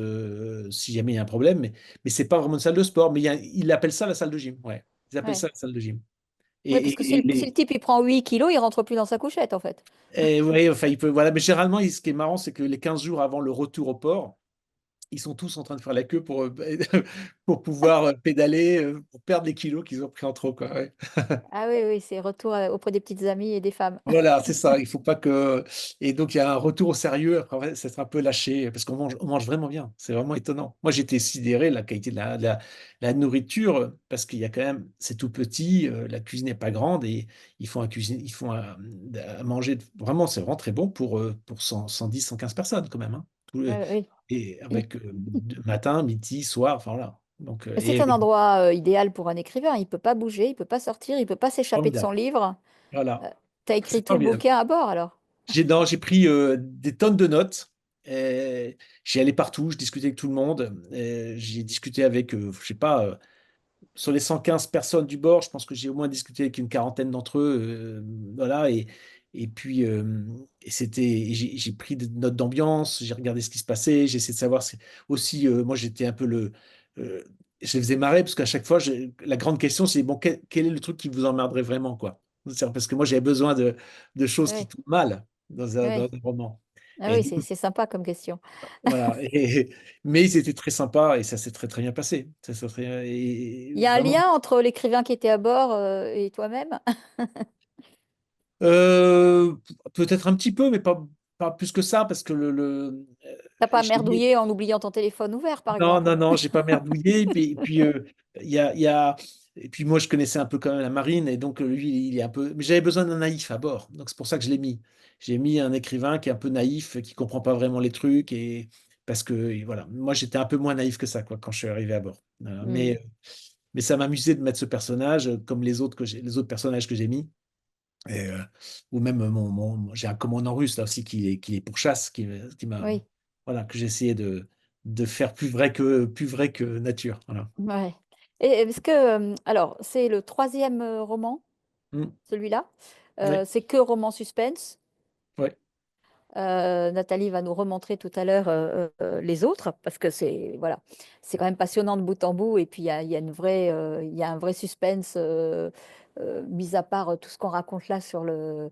si jamais il y a un problème. Mais c'est pas vraiment une salle de sport, mais ils appellent ça la salle de gym. Ouais, ils appellent ouais. ça la salle de gym. Oui, parce que Et si le type il prend 8 kilos, il rentre plus dans sa couchette, en fait. ouais, enfin, voilà. Mais généralement, ce qui est marrant, c'est que les 15 jours avant le retour au port, ils sont tous en train de faire la queue pour pouvoir pédaler, pour perdre les kilos qu'ils ont pris en trop, quoi. Ouais. Ah oui, oui, c'est retour auprès des petites amies et des femmes. Voilà, c'est ça. Il faut pas que. Et donc, il y a un retour au sérieux. Après, ouais, ça sera un peu lâché parce on mange vraiment bien. C'est vraiment étonnant. Moi, j'étais sidéré de la qualité de la nourriture parce qu'il y a quand même, c'est tout petit, la cuisine n'est pas grande et ils font à manger. Vraiment, c'est vraiment très bon pour 110, 115 personnes quand même, hein. Ouais, oui. Et Et avec matin, midi, soir, enfin voilà. Donc, c'est un endroit idéal pour un écrivain. Il peut pas bouger, il peut pas sortir, il peut pas s'échapper de son formidable. livre. Voilà. T'as écrit C'est tout le formidable. bouquin à bord, alors? Non, j'ai pris des tonnes de notes. J'y allais partout, je discutais avec tout le monde. J'ai discuté avec, je sais pas, sur les 115 personnes du bord, je pense que j'ai au moins discuté avec une quarantaine d'entre eux. Voilà, et puis j'ai pris des notes d'ambiance, j'ai regardé ce qui se passait, j'ai essayé de savoir aussi, moi j'étais un peu euh, je les faisais marrer parce qu'à chaque fois, la grande question c'est bon, quel est le truc qui vous emmerderait vraiment, quoi? Parce que moi j'avais besoin de choses qui Oui, tournent mal dans oui. un roman. Ah Et oui, du coup, c'est sympa comme question. voilà. Mais ils étaient très sympas et ça s'est très très bien passé. Et Il y a un vraiment. lien entre l'écrivain qui était à bord et toi-même? Euh, Peut-être un petit peu, mais pas plus que ça, parce que T'as pas j'ai mis- merdouillé en oubliant ton téléphone ouvert, par non, exemple? non, non, j'ai pas merdouillé. Et puis, et puis moi, je connaissais un peu quand même la marine, et donc lui, il est un peu. Mais j'avais besoin d'un naïf à bord, donc c'est pour ça que je l'ai mis. J'ai mis un écrivain qui est un peu naïf, qui comprend pas vraiment les trucs, et parce que et voilà, moi j'étais un peu moins naïf que ça, quoi, quand je suis arrivé à bord. Hmm, Mais ça m'amusait de mettre ce personnage, comme les autres personnages que j'ai mis. Et, ou même j'ai un commandant russe là aussi qui est pourchasse, qui m'a, oui, voilà, que j'ai essayé de faire plus vrai que nature. Voilà. ouais. Et est-ce que, alors, c'est le troisième roman, Mm. celui-là. Ouais, C'est que roman suspense. ouais. Nathalie va nous remontrer tout à l'heure les autres, parce que c'est voilà, c'est quand même passionnant de bout en bout. Et puis il y a une vraie, il y a un vrai suspense, mis à part tout ce qu'on raconte là sur le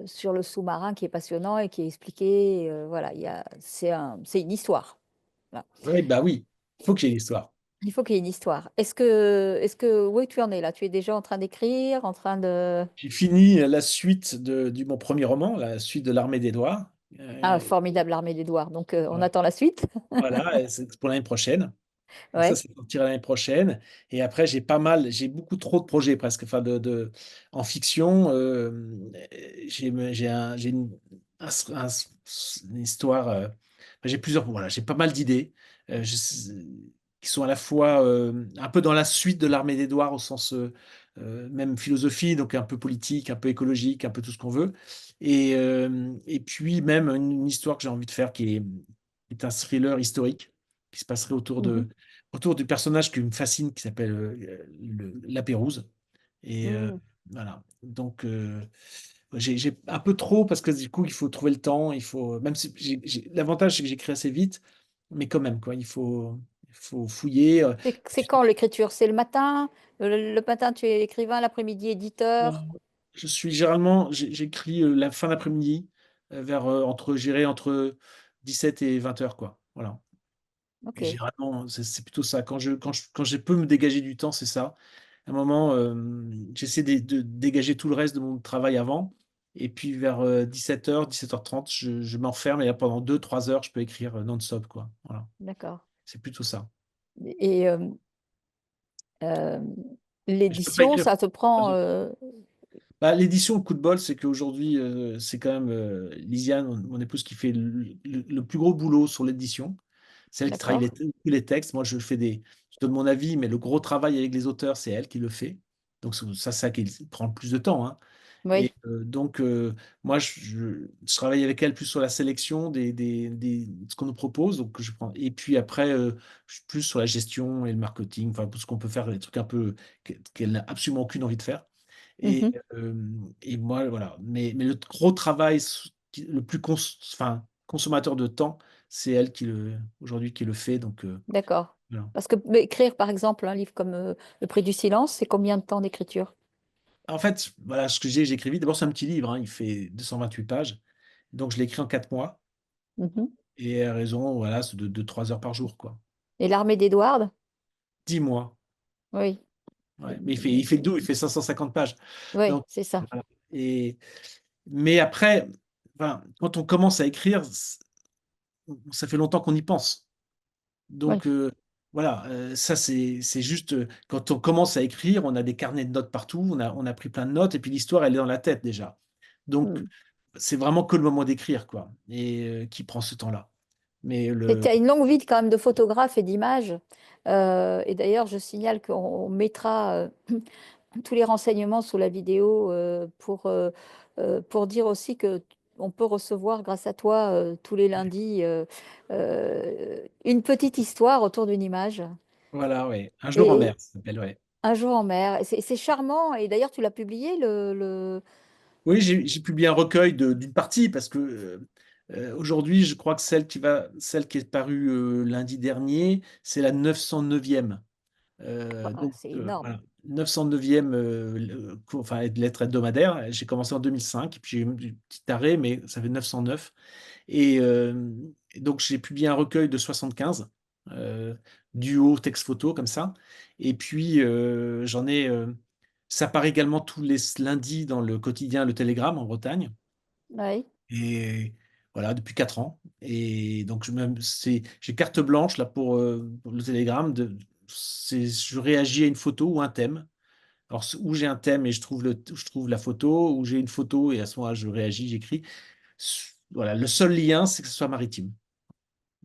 sous-marin qui est passionnant et qui est expliqué. Voilà, c'est une histoire. Voilà. Ouais, bah oui, il faut qu'il y ait une histoire. Il faut qu'il y ait une histoire. Où tu en es là? Tu es déjà en train d'écrire, en train de... J'ai fini la suite de mon premier roman, la suite de l'Armée d'Édouard. Ah, Euh, formidable, Armée d'Édouard. Donc on voilà, attend la suite. voilà, et c'est pour l'année prochaine. Donc ça, Ouais. c'est sortira l'année prochaine. Et après, j'ai beaucoup trop de projets presque. Enfin, en fiction, j'ai une histoire. J'ai plusieurs. Voilà, j'ai pas mal d'idées qui sont à la fois un peu dans la suite de l'Armée d'Édouard au sens même philosophie, donc un peu politique, un peu écologique, un peu tout ce qu'on veut. Et puis même une histoire que j'ai envie de faire qui est un thriller historique qui se passerait Mhm. autour du personnage qui me fascine, qui s'appelle La Pérouse. Et Mm. voilà. Donc, j'ai un peu trop, parce que du coup, il faut trouver le temps. Il faut, même si l'avantage, c'est que j'écris assez vite, mais quand même, quoi, il faut fouiller. C'est quand l'écriture? C'est le matin? Le matin, tu es écrivain, l'après-midi, Euh, éditeur. je suis généralement, j'écris la fin d'après-midi, vers j'irai entre 17 et 20 heures, quoi. Voilà. Ok, Et généralement, c'est plutôt ça. Quand je peux me dégager du temps, c'est ça. À un moment, j'essaie de dégager tout le reste de mon travail avant. Et puis vers 17h, 17h30, je m'enferme et là, pendant 2-3 heures, je peux écrire non-stop, quoi. Voilà. d'accord. C'est plutôt ça. Et euh, Je peux pas l'édition, écrire. ça te prend... Bah, l'édition, le coup de bol, c'est qu'aujourd'hui, c'est quand même Lisiane, mon épouse, qui fait le plus gros boulot sur l'édition. C'est elle qui travaille D'accord? tous les textes. Moi, je donne mon avis, mais le gros travail avec les auteurs, c'est elle qui le fait. Donc, c'est ça qui prend le plus de temps, hein. Et Oui. donc, moi, je travaille avec elle plus sur la sélection de ce qu'on nous propose. Donc, je prends, et puis après, je suis plus sur la gestion et le marketing, enfin, tout ce qu'on peut faire, les trucs un peu qu'elle n'a absolument aucune envie de faire. Et, Mhm. et moi, voilà. Mais le gros travail, le plus enfin, consommateur de temps, c'est elle aujourd'hui qui le fait. Donc, D'accord. voilà. Parce que mais écrire, par exemple, un livre comme Le Prix du silence, c'est combien de temps d'écriture? En fait, voilà, ce que j'écris vite. D'abord, c'est un petit livre, hein, il fait 228 pages. Donc, je l'ai écrit en 4 mois. Mhm. Et à raison, voilà, c'est de 3 heures par jour, quoi. Et l'Armée d'Édouard? 10 mois. Oui. Ouais. Mais il fait 550 pages. Oui, Donc, c'est ça. voilà. Mais après, enfin, quand on commence à écrire, ça fait longtemps qu'on y pense. Oui. Donc, voilà, ça, c'est juste, quand on commence à écrire, on a des carnets de notes partout, on a pris plein de notes, et puis l'histoire, elle est dans la tête déjà. Donc, Mm. c'est vraiment que le moment d'écrire, quoi, et qui prend ce temps-là. Mais Tu as une longue vie quand même de photographe et d'image. Et d'ailleurs, je signale qu'on mettra tous les renseignements sous la vidéo pour dire aussi que on peut recevoir grâce à toi tous les lundis une petite histoire autour d'une image. voilà, ouais. Un jour en Et mer, ça s'appelle, ouais. un jour en mer. Et c'est charmant. Et d'ailleurs, tu l'as publié, Oui, j'ai publié un recueil d'une partie parce que aujourd'hui, je crois que celle qui est parue lundi dernier, c'est la 909e. Ah, c'est énorme. Voilà, 909e enfin, lettre hebdomadaire. J'ai commencé en 2005, et puis j'ai eu un petit arrêt, mais ça fait 909. Et donc, j'ai publié un recueil de 75 euh, duo texte-photo, comme ça. Et puis, ça paraît également tous les lundis dans le quotidien Le Télégramme en Bretagne. Oui, Et voilà, depuis 4 ans. Et donc, j'ai carte blanche là pour Le Télégramme. Je réagis à une photo ou un thème. Alors, où j'ai un thème et je trouve la photo, où j'ai une photo et à ce moment-là, je réagis, j'écris. Voilà, le seul lien, c'est que ce soit maritime.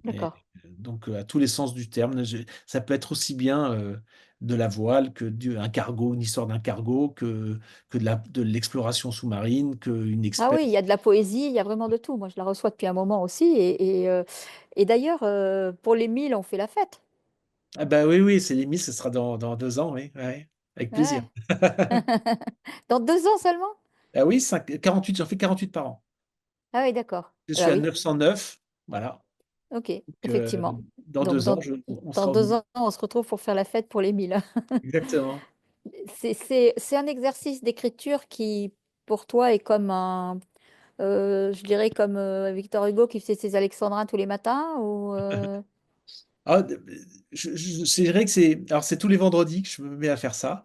Et d'accord. donc, à tous les sens du terme, ça peut être aussi bien de la voile que un cargo, une histoire d'un cargo, que de l'exploration sous-marine, qu'une Ah expert. oui, il y a de la poésie, il y a vraiment de tout. Moi, je la reçois depuis un moment aussi. Et d'ailleurs, pour les 1000, on fait la fête. Ah bah oui, oui, c'est limite, ce sera dans 2 ans, oui, ouais, avec plaisir. Ouais. Dans 2 ans seulement? Ah oui, 48, j'en fais 48 par an. Ah oui, d'accord. Je suis Ah à oui, 909, voilà. ok, Donc, effectivement. dans Donc, 2 ans, on dans sera au 2 bout. ans, on se retrouve pour faire la fête pour les 1000. Exactement. C'est un exercice d'écriture qui, pour toi, est comme je dirais comme Victor Hugo qui faisait ses alexandrins tous les matins ou Ah, c'est vrai que c'est tous les vendredis que je me mets à faire ça.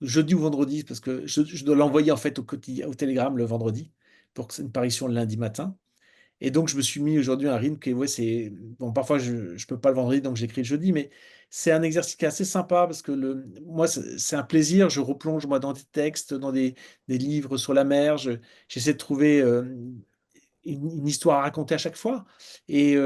Jeudi ou vendredi, parce que je dois l'envoyer en fait au Télégramme le vendredi, pour que c'est une parution le lundi matin. Et donc, je me suis mis aujourd'hui un rythme qui, ouais, bon, parfois, je ne peux pas le vendredi, donc j'écris le jeudi, mais c'est un exercice qui est assez sympa parce que moi, c'est un plaisir. Je replonge, moi, dans des textes, dans des livres sur la mer. J'essaie de trouver une histoire à raconter à chaque fois. Et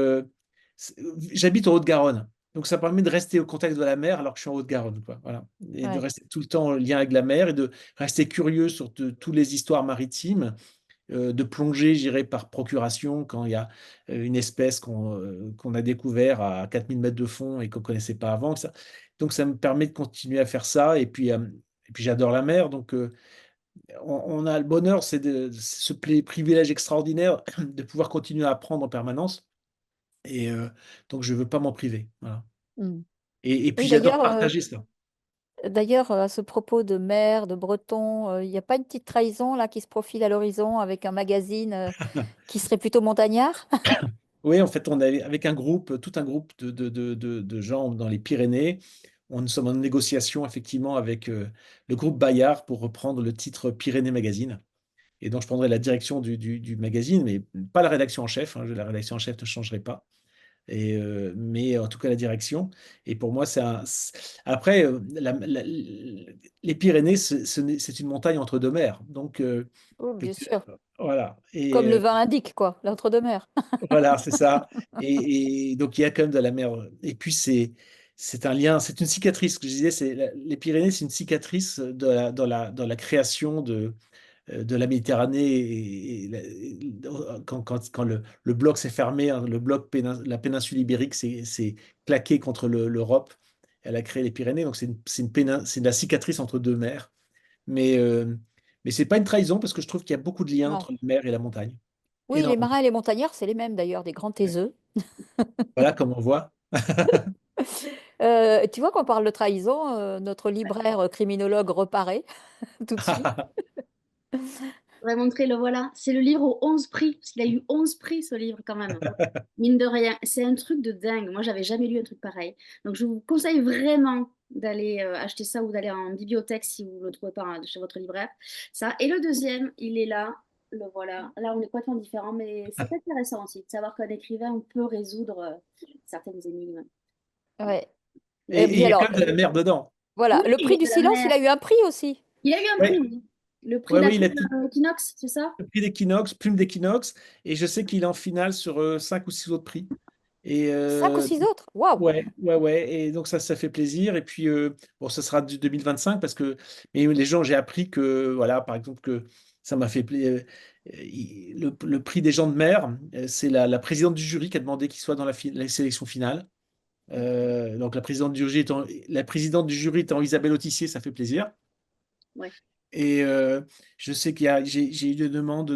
c'est- j'habite en Haute-Garonne. Donc, ça permet de rester au contact de la mer alors que je suis en Haute-Garonne, quoi. Voilà. Et de ouais, rester tout le temps en lien avec la mer et de rester curieux sur toutes les histoires maritimes, de plonger, j'irai par procuration quand il y a une espèce qu'on a découvert à 4000 mètres de fond et qu'on ne connaissait pas avant. Donc, ça me permet de continuer à faire ça. Et puis j'adore la mer. Donc, on a le bonheur, c'est ce privilège extraordinaire de pouvoir continuer à apprendre en permanence. Et donc, je ne veux pas m'en priver. Voilà. mm. Et puis, Oui, j'adore partager ça. d'ailleurs, à ce propos de mer, de breton, il n'y a pas une petite trahison là qui se profile à l'horizon avec un magazine qui serait plutôt montagnard? Oui, en fait, on est avec un groupe, tout un groupe de gens dans les Pyrénées. Nous sommes en négociation effectivement avec le groupe Bayard pour reprendre le titre Pyrénées Magazine. Et donc, je prendrai la direction du magazine, mais pas la rédaction en chef, hein. La rédaction en chef ne changerait pas. Mais en tout cas la direction. Et pour moi, après, les Pyrénées, c'est une montagne entre deux mers. Donc, Oh, bien sûr. voilà. Comme le vin indique, quoi, l'entre-deux-mers. Voilà, c'est ça. Et donc, il y a quand même de la mer. Et puis, c'est un lien, c'est une cicatrice. Ce que je disais, les Pyrénées, c'est une cicatrice dans la création de la Méditerranée. Quand le bloc s'est fermé, hein, la péninsule ibérique s'est claquée contre l'Europe, elle a créé les Pyrénées. Donc, c'est la cicatrice entre deux mers. Mais, c'est pas une trahison parce que je trouve qu'il y a beaucoup de liens Non. entre la mer et la montagne. Oui, les Énormément. marins et les montagnards, c'est les mêmes d'ailleurs, des grands taiseux. Voilà, comme on voit. Tu vois qu'on parle de trahison, notre libraire criminologue reparaît tout de suite. Je vais montrer, le voilà. C'est le livre aux 11 prix, parce qu'il a eu 11 prix, ce livre, quand même. Mine de rien, c'est un truc de dingue. Moi, j'avais jamais lu un truc pareil. Donc, je vous conseille vraiment d'aller acheter ça ou d'aller en bibliothèque si vous ne le trouvez pas chez votre libraire. Ça. Et le deuxième, il est là. Le voilà. Là, on est complètement différents, mais c'est intéressant aussi de savoir qu'un écrivain peut résoudre certaines énigmes. Ouais. Et Et puis il y a alors, quand même de la mer dedans. voilà, Oui, le il y prix a du de la silence, il mer. a eu un prix aussi. Il a eu un prix, Oui, oui. Le prix oui, de la oui, il a tout Equinox, c'est ça? le prix d'Equinox, plume d'Equinox, et je sais qu'il est en finale sur 5 ou 6 autres prix. Et 5 ou 6 autres? Waouh! ouais, ouais, ouais, et donc ça fait plaisir. Et puis bon, ça sera du 2025 parce que mais les gens, j'ai appris que voilà, par exemple que ça m'a fait plaisir. Le prix des gens de mer, c'est la présidente du jury qui a demandé qu'il soit dans la sélection finale. Donc la présidente du jury étant Isabelle Autissier, ça fait plaisir. Ouais. Et je sais j'ai eu des demandes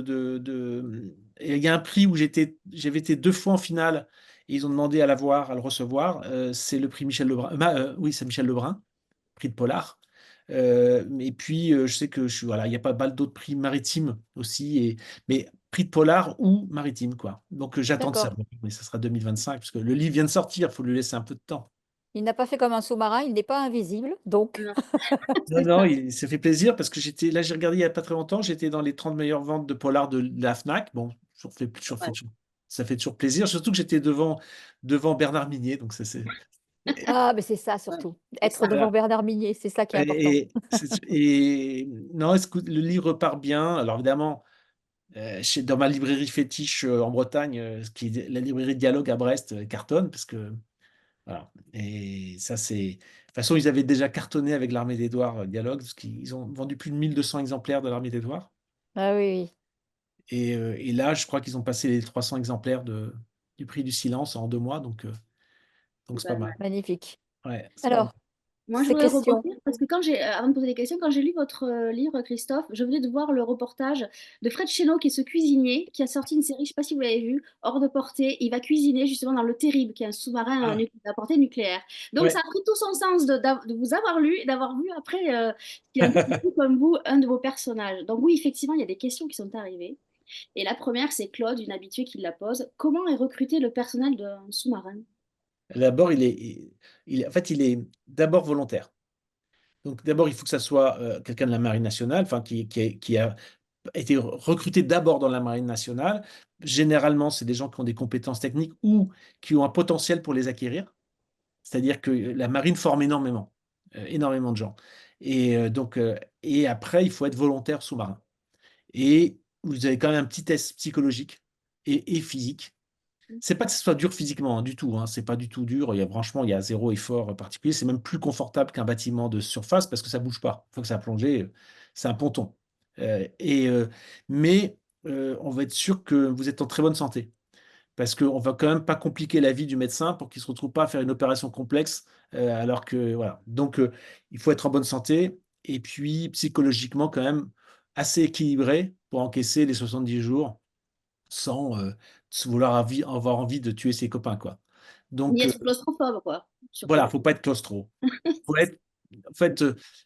et il y a un prix où j'avais été 2 fois en finale et ils ont demandé à l'avoir, à le recevoir. C'est le prix Michel Lebrun. Oui, c'est Michel Lebrun, prix de Polar. Et puis je sais que voilà, il y a pas mal d'autres prix maritimes aussi, mais prix de Polar ou maritime quoi. Donc j'attends de ça. D'accord. Mais ça sera 2025 parce que le livre vient de sortir, il faut lui laisser un peu de temps. Il n'a pas fait comme un sous-marin, il n'est pas invisible, donc. Non, Non, c'est non, ça. ça fait plaisir parce que là, j'ai regardé il n'y a pas très longtemps, j'étais dans les 30 meilleures ventes de polar de la Fnac. Bon, Ouais. ça fait toujours plaisir, surtout que j'étais devant Bernard Minier. Donc, Ah, mais c'est ça Ouais, surtout. c'est Être ça. devant voilà. Bernard Minier, c'est ça qui est important. Non, écoute, le livre part bien. Alors, évidemment, dans ma librairie fétiche en Bretagne, ce qui est la librairie Dialogue à Brest, cartonne parce que voilà. Et ça, de toute façon, ils avaient déjà cartonné avec l'Armée d'Édouard Dialogue, parce qu'ils ont vendu plus de 1200 exemplaires de l'Armée d'Édouard. Ah oui, Et là, je crois qu'ils ont passé les 300 exemplaires du Prix du Silence en 2 mois, donc C'est c'est pas pas mal. mal. magnifique. Ouais, c'est pas mal. Alors, Moi, je ces voudrais questions. rebondir parce que avant de poser des questions, quand j'ai lu votre livre, Christophe, je venais de voir le reportage de Fred Chéneau, qui est ce cuisinier, qui a sorti une série, je ne sais pas si vous l'avez vu, Hors de portée. Il va cuisiner justement dans le Terrible, qui est un sous-marin Ah, à portée nucléaire. Donc, ça ouais. a pris tout son sens de vous avoir lu et d'avoir vu après qu'il a interprété comme vous un de vos personnages. Donc, oui, effectivement, il y a des questions qui sont arrivées. Et la première, c'est Claude, une habituée qui la pose. Comment est recruté le personnel d'un sous-marin? D'abord, en fait, il est d'abord volontaire. Donc, d'abord, il faut que ça soit quelqu'un de la Marine nationale, enfin, qui a été recruté d'abord dans la Marine nationale. Généralement, c'est des gens qui ont des compétences techniques ou qui ont un potentiel pour les acquérir. C'est-à-dire que la marine forme énormément de gens. Et après, il faut être volontaire sous-marin. Et vous avez quand même un petit test psychologique et physique. C'est pas que ce soit dur physiquement, hein, du tout, hein, c'est pas du tout dur. Franchement, il y a zéro effort particulier. C'est même plus confortable qu'un bâtiment de surface parce que ça bouge pas. Une fois que ça a plongé, c'est un ponton. Mais on va être sûr que vous êtes en très bonne santé parce qu'on va quand même pas compliquer la vie du médecin pour qu'il ne se retrouve pas à faire une opération complexe, alors que voilà. Donc, il faut être en bonne santé et puis psychologiquement quand même assez équilibré pour encaisser les 70 jours sans vouloir avoir envie de tuer ses copains, quoi. Ni Donc, être claustrophobe, quoi, voilà, surtout. faut pas être claustro. Faut être, en fait,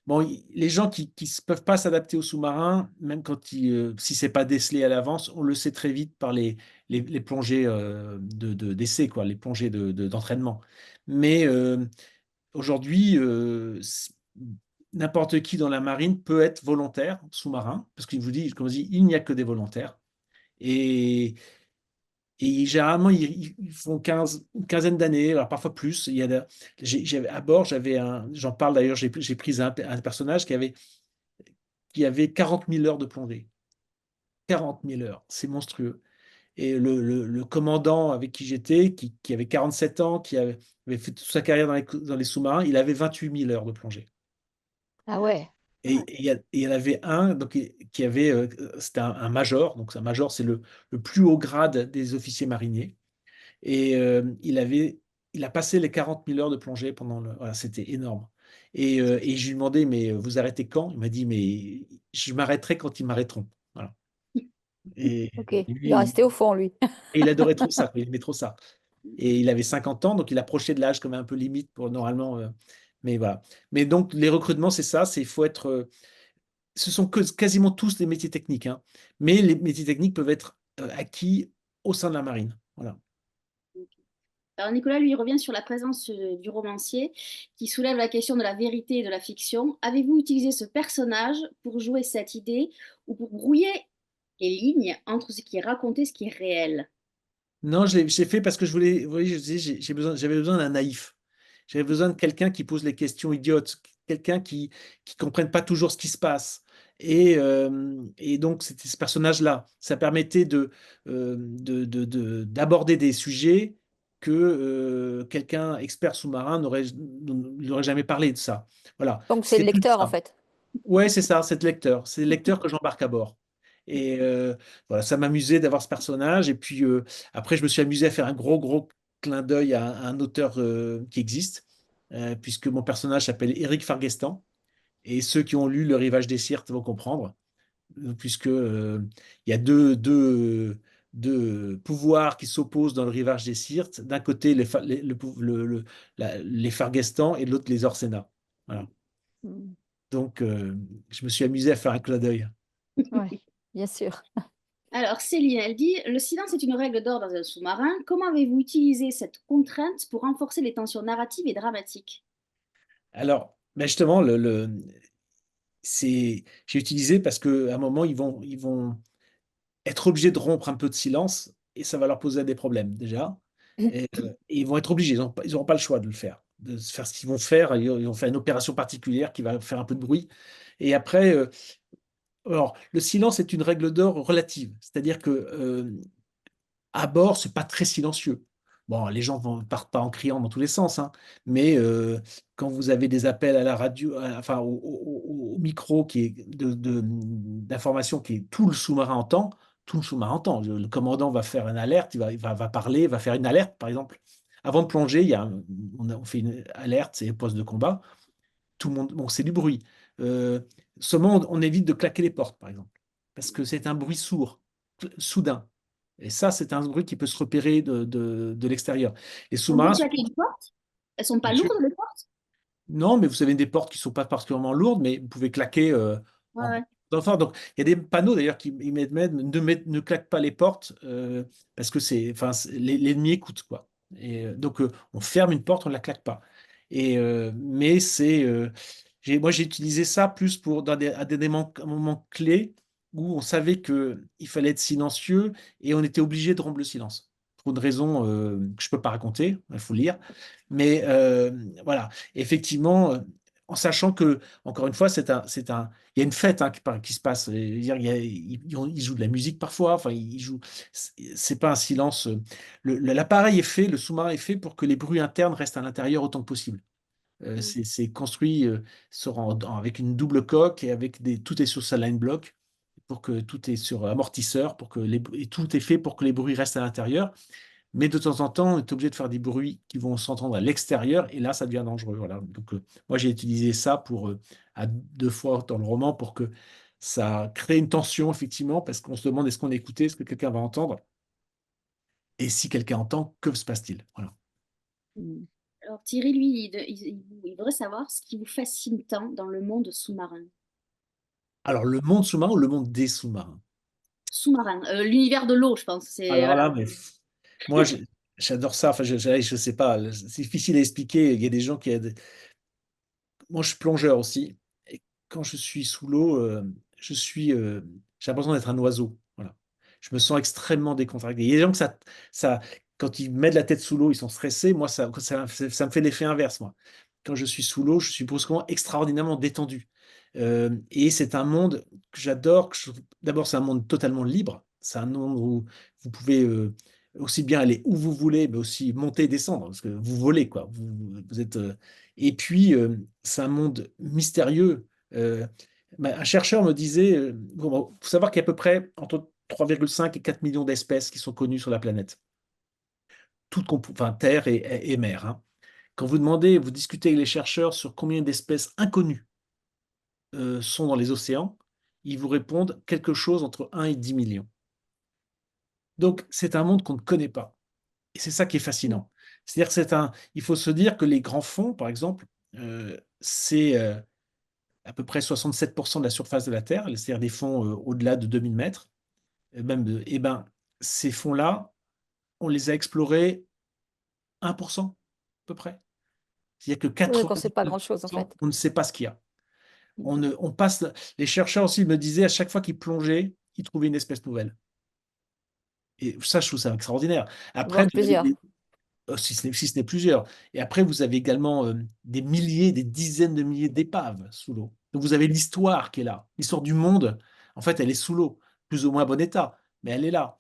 bon, les gens qui peuvent pas s'adapter aux sous-marins, même si c'est pas décelé à l'avance, on le sait très vite par les plongées d'essai, quoi, les plongées d'entraînement. Mais aujourd'hui, n'importe qui dans la marine peut être volontaire sous-marin, parce qu'il vous dit, comme je dis, il n'y a que des volontaires. Et Et généralement, ils font une quinzaine d'années, alors parfois plus. À bord, j'en parle d'ailleurs, j'ai pris un personnage qui avait 40 000 heures de plongée. 40 000 heures, c'est monstrueux. Et le commandant avec qui j'étais, qui avait 47 ans, avait fait toute sa carrière dans les sous-marins, il avait 28 000 heures de plongée. Ah ouais. Et il y en avait un donc, qui avait, c'était un major, donc un major, c'est le plus haut grade des officiers mariniers. Et il a passé les 40 000 heures de plongée voilà, c'était énorme. Et je lui demandais, mais vous arrêtez quand? Il m'a dit, mais je m'arrêterai quand ils m'arrêteront. Voilà. Et Ok. Il est lui, resté au fond, lui. et il adorait trop ça, il aimait trop ça. Et il avait 50 ans, donc il approchait de l'âge comme un peu limite pour normalement. Mais voilà. Mais donc les recrutements, c'est ça, il faut être. Ce sont quasiment tous des métiers techniques, hein. Mais les métiers techniques peuvent être acquis au sein de la marine. Voilà. Alors Nicolas, lui, revient sur la présence du romancier qui soulève la question de la vérité et de la fiction. Avez-vous utilisé ce personnage pour jouer cette idée ou pour brouiller les lignes entre ce qui est raconté et ce qui est réel? Non, j'ai fait parce que je voulais, vous voyez, je disais, j'avais besoin d'un naïf. J'avais besoin de quelqu'un qui pose les questions idiotes, quelqu'un qui comprenne pas toujours ce qui se passe. Et donc, c'était ce personnage-là. Ça permettait d'aborder des sujets que quelqu'un expert sous-marin n'aurait jamais parlé de ça. Voilà. Donc c'est C'était le plus lecteur, en ça. fait. Ouais, c'est ça, c'est le lecteur. C'est le lecteur que j'embarque à bord. Et voilà, ça m'amusait d'avoir ce personnage. Et puis après, je me suis amusé à faire un gros clin d'œil à un auteur qui existe, puisque mon personnage s'appelle Éric Farguestan. Et ceux qui ont lu Le Rivage des Sirtes vont comprendre, puisque il y a deux pouvoirs qui s'opposent dans Le Rivage des Sirtes. D'un côté, les Farguestan et de l'autre, les Orsena. Voilà. Mm. Donc, je me suis amusé à faire un clin d'œil. Ouais, bien sûr. Alors Céline, elle dit, le silence est une règle d'or dans un sous-marin. Comment avez-vous utilisé cette contrainte pour renforcer les tensions narratives et dramatiques? Alors, ben justement, j'ai utilisé parce qu'à un moment, ils vont être obligés de rompre un peu de silence et ça va leur poser des problèmes déjà. Et ils vont être obligés, ils n'auront pas le choix de le faire, de faire ce qu'ils vont faire. Ils vont faire une opération particulière qui va faire un peu de bruit. Et après, alors, le silence est une règle d'or relative, c'est-à-dire que à bord, c'est pas très silencieux. Bon, les gens ne partent pas en criant dans tous les sens, hein, mais quand vous avez des appels à la radio, enfin au micro qui est d'information qui est tout le sous-marin entend, tout le sous-marin entend. Le commandant va faire une alerte, va parler, va faire une alerte, par exemple. Avant de plonger, on fait une alerte, c'est le poste de combat. Tout le monde, bon, c'est du bruit. Euh, Seulement, on évite de claquer les portes, par exemple, parce que c'est un bruit sourd, soudain. Et ça, c'est un bruit qui peut se repérer de l'extérieur. Les On peut sous-marins, claquer les portes? Elles sont pas bien sûr. lourdes, les portes? Non, mais vous avez des portes qui ne sont pas particulièrement lourdes, mais vous pouvez claquer Ouais, en ouais. enfin, donc, il y a des panneaux d'ailleurs qui ne claquent pas les portes parce que enfin, l'ennemi écoute, quoi. Et donc, on ferme une porte, on ne la claque pas. Mais moi, j'ai utilisé ça plus à des moments clés où on savait qu'il fallait être silencieux et on était obligé de rompre le silence. Pour une raison que je ne peux pas raconter, il faut lire. Mais voilà, effectivement, en sachant que, encore une fois, il y a une fête hein, qui se passe. Je veux dire, ils jouent de la musique parfois. Enfin, ils jouent. C'est pas un silence. L'appareil est fait, le sous-marin est fait pour que les bruits internes restent à l'intérieur autant que possible. Mm. C'est construit avec une double coque et tout est sur sa line block pour que tout est sur amortisseur et tout est fait pour que les bruits restent à l'intérieur. Mais de temps en temps, on est obligé de faire des bruits qui vont s'entendre à l'extérieur, et là, ça devient dangereux. Voilà. Donc, moi, j'ai utilisé ça à deux fois dans le roman pour que ça crée une tension, effectivement, parce qu'on se demande est-ce qu'on écoutait, est-ce que quelqu'un va entendre, et si quelqu'un entend, que se passe-t-il? Voilà. Mm. Alors Thierry, lui, il voudrait savoir ce qui vous fascine tant dans le monde sous-marin. Alors, le monde sous-marin ou le monde des sous-marins? Sous-marin, l'univers de l'eau, je pense. C'est Alors voilà. là, moi, j'adore ça. Enfin, je sais pas, c'est difficile à expliquer. Il y a des gens Moi, je suis plongeur aussi. Et quand je suis sous l'eau, j'ai l'impression d'être un oiseau. Voilà. Je me sens extrêmement décontracté. Il y a des gens que ça, quand ils mettent la tête sous l'eau, ils sont stressés. Moi, ça me fait l'effet inverse, moi. Quand je suis sous l'eau, je suis brusquement extraordinairement détendu. Et c'est un monde que j'adore. D'abord, c'est un monde totalement libre. C'est un monde où vous pouvez aussi bien aller où vous voulez, mais aussi monter et descendre, parce que vous volez, quoi. Vous êtes, Et puis, c'est un monde mystérieux. Un chercheur me disait, bon, faut savoir qu'il y a à peu près entre 3,5 et 4 millions d'espèces qui sont connues sur la planète, enfin, terre et mer, hein. Quand vous demandez, vous discutez avec les chercheurs sur combien d'espèces inconnues sont dans les océans, ils vous répondent quelque chose entre 1 et 10 millions. Donc, c'est un monde qu'on ne connaît pas. Et c'est ça qui est Mm. fascinant. C'est-à-dire que il faut se dire que les grands fonds, par exemple, c'est à peu près 67% de la surface de la Terre, c'est-à-dire des fonds au-delà de 2000 mètres. Eh ben, ces fonds-là, on les a explorés 1%, à peu près. C'est-à-dire que Oui, d'accord, c'est pas grand-chose en 99%, fait. on ne sait pas ce qu'il y a. Mm. On passe, les chercheurs aussi me disaient, à chaque fois qu'ils plongeaient, ils trouvaient une espèce nouvelle. Et ça, je trouve ça extraordinaire. Après, Voire plusieurs. si ce n'est plusieurs. Et après, vous avez également des milliers, des dizaines de milliers d'épaves sous l'eau. Donc vous avez l'histoire qui est là. L'histoire du monde, en fait, elle est sous l'eau, plus ou moins bon état, mais elle est là.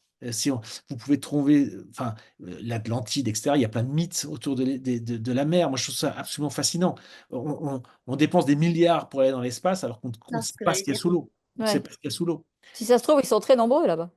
Vous pouvez trouver enfin, l'Atlantide, etc. Il y a plein de mythes autour de la mer. Moi, je trouve ça absolument fascinant. On dépense des milliards pour aller dans l'espace alors qu'on ne Ça, sait ce que pas ce j'allais qu'il y a dire. sous l'eau. On ne sait Ouais. pas ce qu'il y a sous l'eau. Si ça se trouve, ils sont très nombreux là-bas.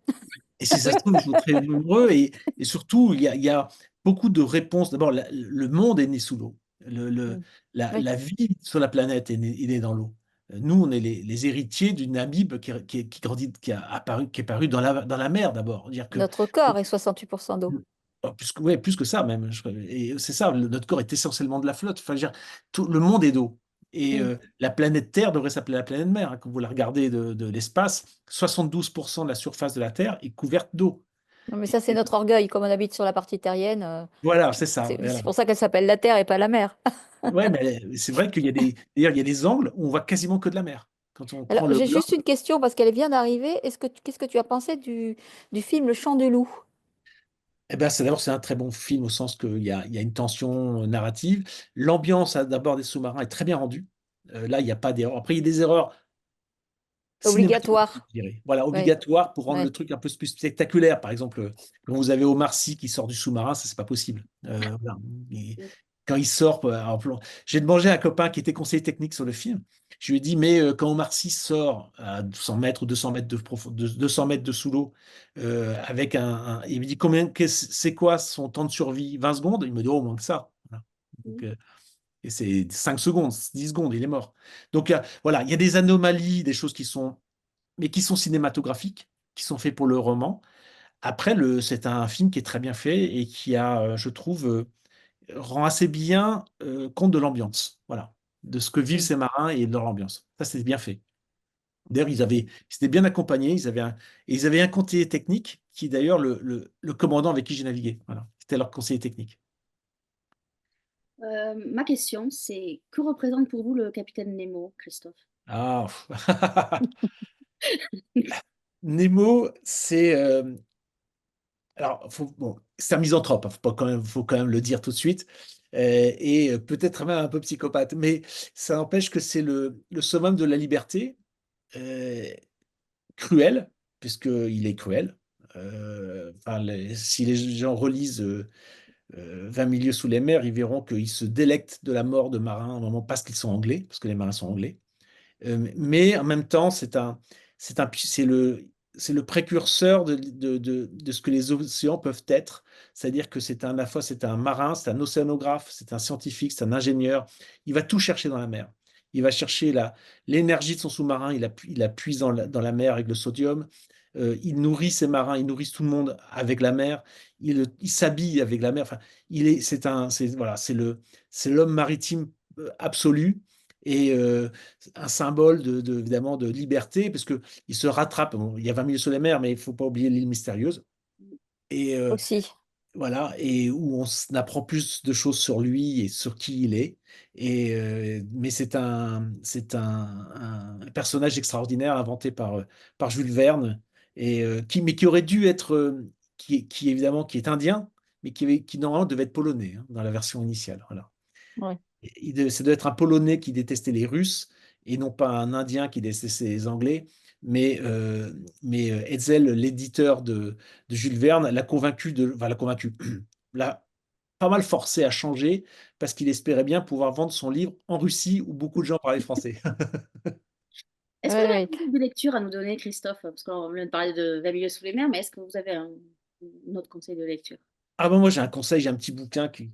Et si ça se trouve, ils sont très nombreux. Et surtout, il y a beaucoup de réponses. D'abord, le monde est né sous l'eau. Mm. Oui, La vie sur la planète est née dans l'eau. Nous, on est les héritiers d'une amibe qui grandit, qui est apparue dans la mer d'abord. Dire que notre corps est 68% d'eau. oh, ouais, plus que ça même. Et c'est ça, notre corps est essentiellement de la flotte. Enfin, je veux dire, tout le monde est d'eau. Et Mm. la planète Terre devrait s'appeler la planète mer, hein. Quand vous la regardez de l'espace, 72% de la surface de la Terre est couverte d'eau. Non, mais ça, c'est notre orgueil. Comme on habite sur la partie terrienne, Voilà, c'est ça. c'est Voilà. pour ça qu'elle s'appelle la Terre et pas la mer. Ouais, mais c'est vrai qu'il y a d'ailleurs, il y a des angles où on voit quasiment que de la mer. Quand on Alors, prend le j'ai blanc, juste une question parce qu'elle vient d'arriver. Qu'est-ce que tu as pensé du film Le Chant du loup? eh ben, d'abord, c'est un très bon film au sens qu'il y a une tension narrative. L'ambiance d'abord des sous-marins est très bien rendue. Là, il n'y a pas d'erreur. Après, il y a des erreurs cinématographique, Obligatoire. je dirais. Voilà, Oui, obligatoire pour rendre le oui. truc un peu plus spectaculaire. Par exemple, quand vous avez Omar Sy qui sort du sous-marin, ça, c'est pas possible. Voilà. Quand il sort, j'ai demandé à un copain qui était conseiller technique sur le film. Je lui ai dit, mais quand Omar Sy sort à 100 mètres ou 200 mètres 200 mètres de sous l'eau, avec il me dit c'est quoi son temps de survie? 20 secondes? Il me dit, oh, moins que ça. Voilà. Donc, et c'est 5 secondes, 10 secondes, il est mort. Donc, voilà, il y a des anomalies, des choses mais qui sont cinématographiques, qui sont faits pour le roman. Après, c'est un film qui est très bien fait et qui je trouve, rend assez bien compte de l'ambiance, voilà, de ce que vivent Mm. ces marins et de leur ambiance. Ça, c'est bien fait. D'ailleurs, ils étaient bien accompagnés, et ils avaient un conseiller technique qui est d'ailleurs le commandant avec qui j'ai navigué. Voilà, c'était leur conseiller technique. Ma question, c'est que représente pour vous le capitaine Nemo, Christophe? Ah, Nemo, c'est alors, bon, c'est un misanthrope, hein, faut quand même le dire tout de suite, et peut-être même un peu psychopathe, mais ça n'empêche que c'est le summum de la liberté, euh, cruel, puisqu'il est cruel. Enfin, si les gens relisent 20 milieux sous les mers, ils verront qu'ils se délectent de la mort de marins, à un moment parce qu'ils sont anglais, parce que les marins sont anglais. Mais en même temps, c'est le précurseur de ce que les océans peuvent être. C'est-à-dire que à la fois, c'est un marin, c'est un océanographe, c'est un scientifique, c'est un ingénieur. Il va tout chercher dans la mer. Il va chercher l'énergie de son sous-marin, il la puise dans la mer avec le sodium. Il nourrit ses marins, il nourrit tout le monde avec la mer. Il s'habille avec la mer. Enfin, voilà, c'est l'homme maritime absolu. Et un symbole évidemment de liberté, parce que il se rattrape. Bon, il y a 20 milieux sur les mers, mais il ne faut pas oublier l'île mystérieuse. Et Aussi. voilà, et où apprend plus de choses sur lui et sur qui il est. Mais c'est un personnage extraordinaire inventé par Jules Verne mais qui aurait dû être, qui évidemment qui est indien, mais qui normalement devait être polonais, hein, dans la version initiale. Voilà. Ouais. Ça doit être un Polonais qui détestait les Russes et non pas un Indien qui détestait les Anglais. Mais Hetzel, l'éditeur de Jules Verne, l'a convaincu, l'a pas mal forcé à changer parce qu'il espérait bien pouvoir vendre son livre en Russie où beaucoup de gens parlaient français. Est-ce que vous Ouais, avez un ouais. conseil de lecture à nous donner, Christophe? Parce qu'on vient de parler de 20 milieux sous les mers, mais est-ce que vous avez un autre conseil de lecture? Ah ben moi j'ai un conseil, j'ai un petit bouquin que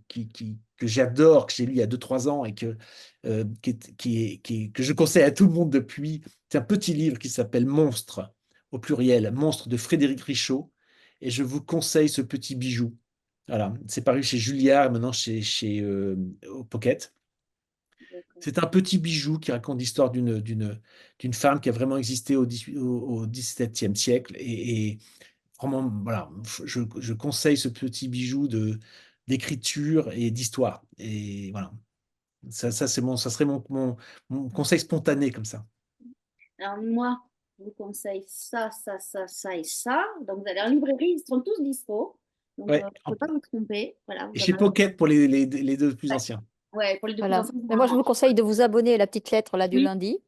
j'adore, que j'ai lu il y a 2 3 ans et que je conseille à tout le monde depuis. C'est un petit livre qui s'appelle Monstre, au pluriel, Monstre de Frédéric Richaud. Et je vous conseille ce petit bijou. Voilà, c'est paru chez Julliard et maintenant au Pocket. D'accord. C'est un petit bijou qui raconte l'histoire d'une femme qui a vraiment existé au XVIIe siècle. Et vraiment, voilà, je conseille ce petit bijou d'écriture et d'histoire. Et voilà, ça serait mon conseil spontané comme ça. Alors moi, je vous conseille ça, ça, ça, ça et ça. Donc vous allez en librairie, ils sont tous dispo. Donc Ouais. vous ne pouvez pas vous tromper. Voilà, Et vous en chez avez. Pocket pour les deux plus Ouais, anciens. ouais, pour les deux plus Voilà. anciens, vous Mais moi, je en- vous conseille de vous abonner à la petite lettre là du oui. lundi.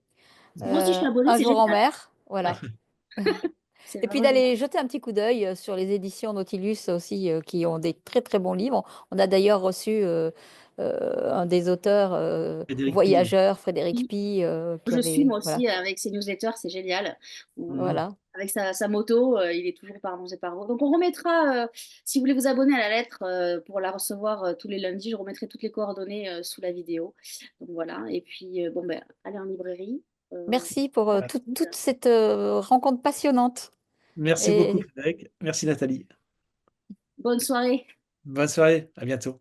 Moi aussi, je suis abonnée, Un c'est jour en génial. mer, Ouais, voilà. c'est Et puis vraiment génial. d'aller jeter un petit coup d'œil sur les éditions Nautilus aussi, qui ont des très très bons livres. On a d'ailleurs reçu un des auteurs Frédéric Pille. voyageurs, Frédéric Py, qui Je suis avait, moi voilà, aussi avec ses newsletters, c'est génial. Mhm. voilà. Avec sa moto, il est toujours par bons et par vous. Donc on remettra, si vous voulez vous abonner à la lettre pour la recevoir tous les lundis, je remettrai toutes les coordonnées sous la vidéo. Donc voilà, et puis bon ben, allez en librairie. Euh, Merci pour Voilà. toute cette rencontre passionnante. Merci beaucoup, Et Frédéric. Merci, Nathalie. bonne soirée. Bonne soirée. À bientôt.